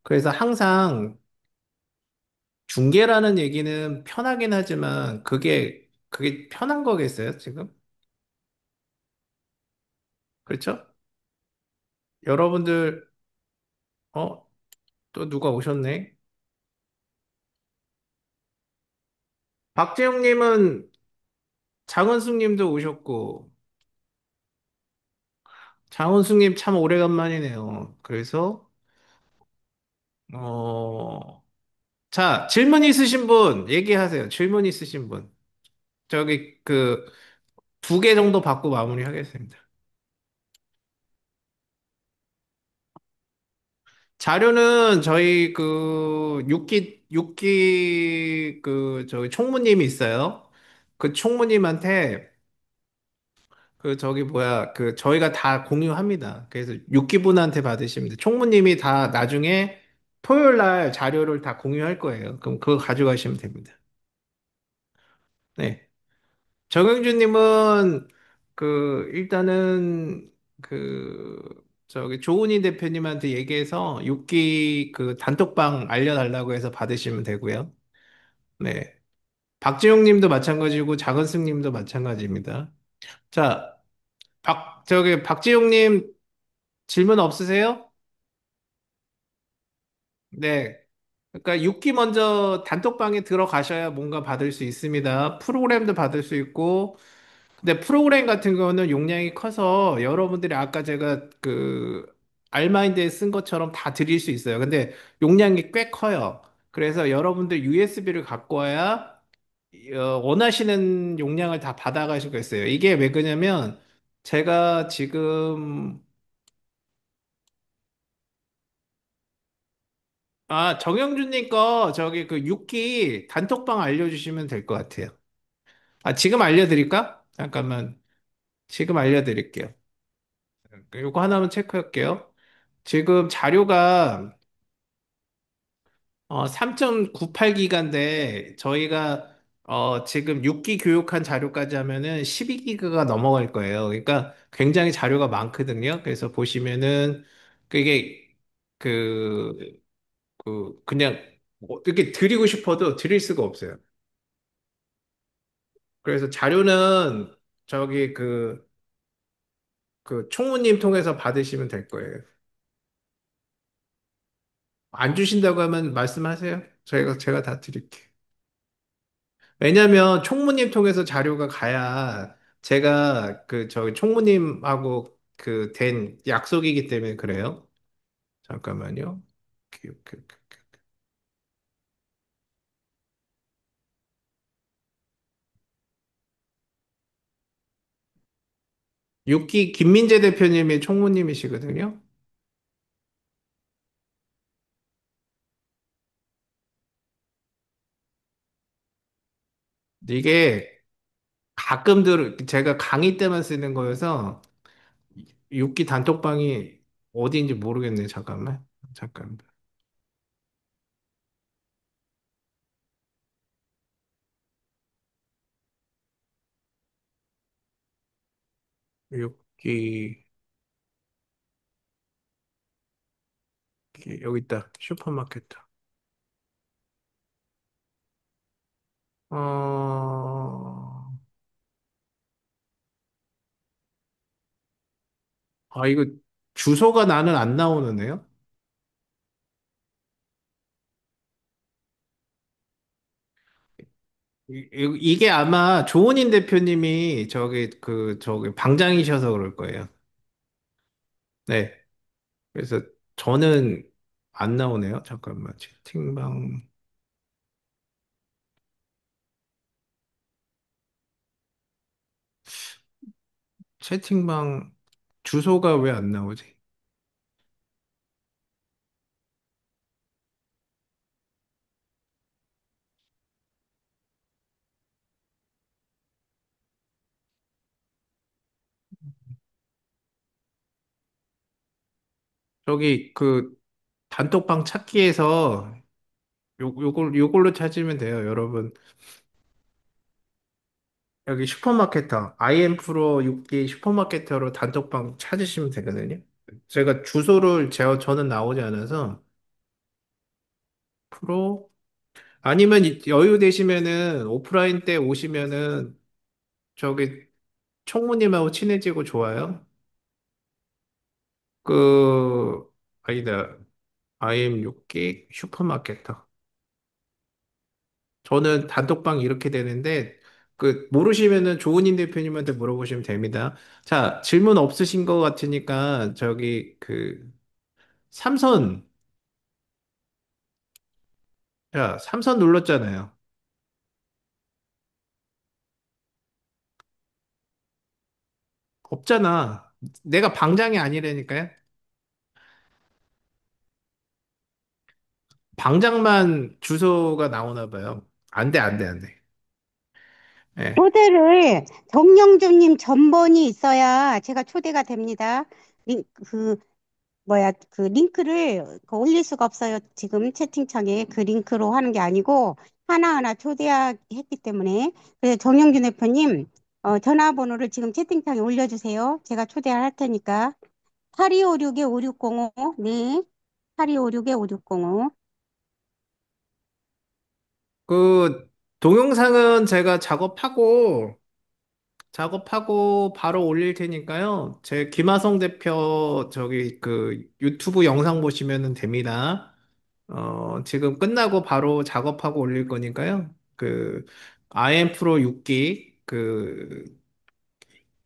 그래서 항상 중개라는 얘기는 편하긴 하지만 그게 편한 거겠어요, 지금? 그렇죠? 여러분들, 어, 또 누가 오셨네? 박재영님은 장은숙님도 오셨고, 장은숙님 참 오래간만이네요. 그래서, 어, 자, 질문 있으신 분, 얘기하세요. 질문 있으신 분. 저기, 두 개 정도 받고 마무리하겠습니다. 자료는 저희 저기 총무님이 있어요. 그 총무님한테 저희가 다 공유합니다. 그래서 6기분한테 받으시면 돼요. 총무님이 다 나중에 토요일 날 자료를 다 공유할 거예요. 그럼 그거 가져가시면 됩니다. 네. 정영준님은 일단은 저기 조은희 대표님한테 얘기해서 6기 단톡방 알려달라고 해서 받으시면 되고요. 네. 박지용 님도 마찬가지고 장은승 님도 마찬가지입니다. 자, 박지용 님 질문 없으세요? 네. 그러니까 6기 먼저 단톡방에 들어가셔야 뭔가 받을 수 있습니다. 프로그램도 받을 수 있고, 근데 프로그램 같은 거는 용량이 커서 여러분들이 아까 제가 알마인드에 쓴 것처럼 다 드릴 수 있어요. 근데 용량이 꽤 커요. 그래서 여러분들 USB를 갖고 와야 원하시는 용량을 다 받아가시고 있어요. 이게 왜 그러냐면 제가 지금 정영준님 거 저기 6기 단톡방 알려주시면 될 것 같아요. 지금 알려드릴까? 잠깐만. 지금 알려드릴게요. 이거 하나만 체크할게요. 지금 자료가 3.98기가인데 저희가 지금 6기 교육한 자료까지 하면은 12기가가 넘어갈 거예요. 그러니까 굉장히 자료가 많거든요. 그래서 보시면은 그게 그, 그냥 이렇게 드리고 싶어도 드릴 수가 없어요. 그래서 자료는 저기 총무님 통해서 받으시면 될 거예요. 안 주신다고 하면 말씀하세요. 제가 다 드릴게요. 왜냐면 총무님 통해서 자료가 가야 제가 저기 총무님하고 된 약속이기 때문에 그래요. 잠깐만요. 6기 김민재 대표님이 총무님이시거든요. 이게 가끔 제가 강의 때만 쓰는 거여서 6기 단톡방이 어디인지 모르겠네. 잠깐만. 잠깐. 6기 여기 있다. 슈퍼마켓. 어, 이거 주소가 나는 안 나오는데요? 이게 아마 조은인 대표님이 저기 방장이셔서 그럴 거예요. 네. 그래서 저는 안 나오네요. 잠깐만. 채팅방 주소가 왜 안 나오지? 저기 단톡방 찾기에서 요걸로 찾으면 돼요, 여러분. 여기 슈퍼마케터, IM 프로 6기 슈퍼마케터로 단톡방 찾으시면 되거든요. 제가 주소를 저는 나오지 않아서 프로 아니면 여유 되시면은 오프라인 때 오시면은 저기 총무님하고 친해지고 좋아요. 아니다. IM 6기 슈퍼마케터. 저는 단톡방 이렇게 되는데 모르시면은 조은인 대표님한테 물어보시면 됩니다. 자, 질문 없으신 것 같으니까 저기 삼선 자, 삼선 눌렀잖아요. 없잖아. 내가 방장이 아니라니까요. 방장만 주소가 나오나 봐요. 안 돼, 안 돼, 안 돼. 예. 초대를 정영준님 전번이 있어야 제가 초대가 됩니다. 링, 그, 그 링크를 올릴 수가 없어요. 지금 채팅창에 그 링크로 하는 게 아니고 하나하나 초대했기 때문에. 그래서 정영준 대표님, 전화번호를 지금 채팅창에 올려주세요. 제가 초대할 테니까. 8256-5605. 네. 8256-5605. 동영상은 제가 작업하고 바로 올릴 테니까요. 제 김하성 대표 유튜브 영상 보시면 됩니다. 지금 끝나고 바로 작업하고 올릴 거니까요. IM 프로 6기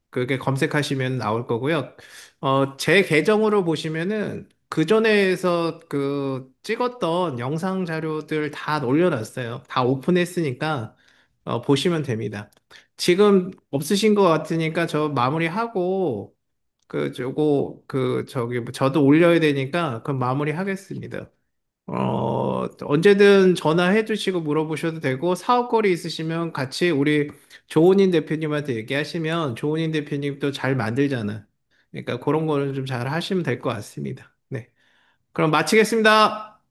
그게 검색하시면 나올 거고요. 제 계정으로 보시면은 그전에서 찍었던 영상 자료들 다 올려놨어요. 다 오픈했으니까 보시면 됩니다. 지금 없으신 것 같으니까 저 마무리하고 저도 올려야 되니까 그 마무리 하겠습니다. 언제든 전화해 주시고 물어보셔도 되고, 사업거리 있으시면 같이 우리 조은인 대표님한테 얘기하시면 조은인 대표님도 잘 만들잖아. 그러니까 그런 거는 좀 잘 하시면 될 것 같습니다. 네. 그럼 마치겠습니다.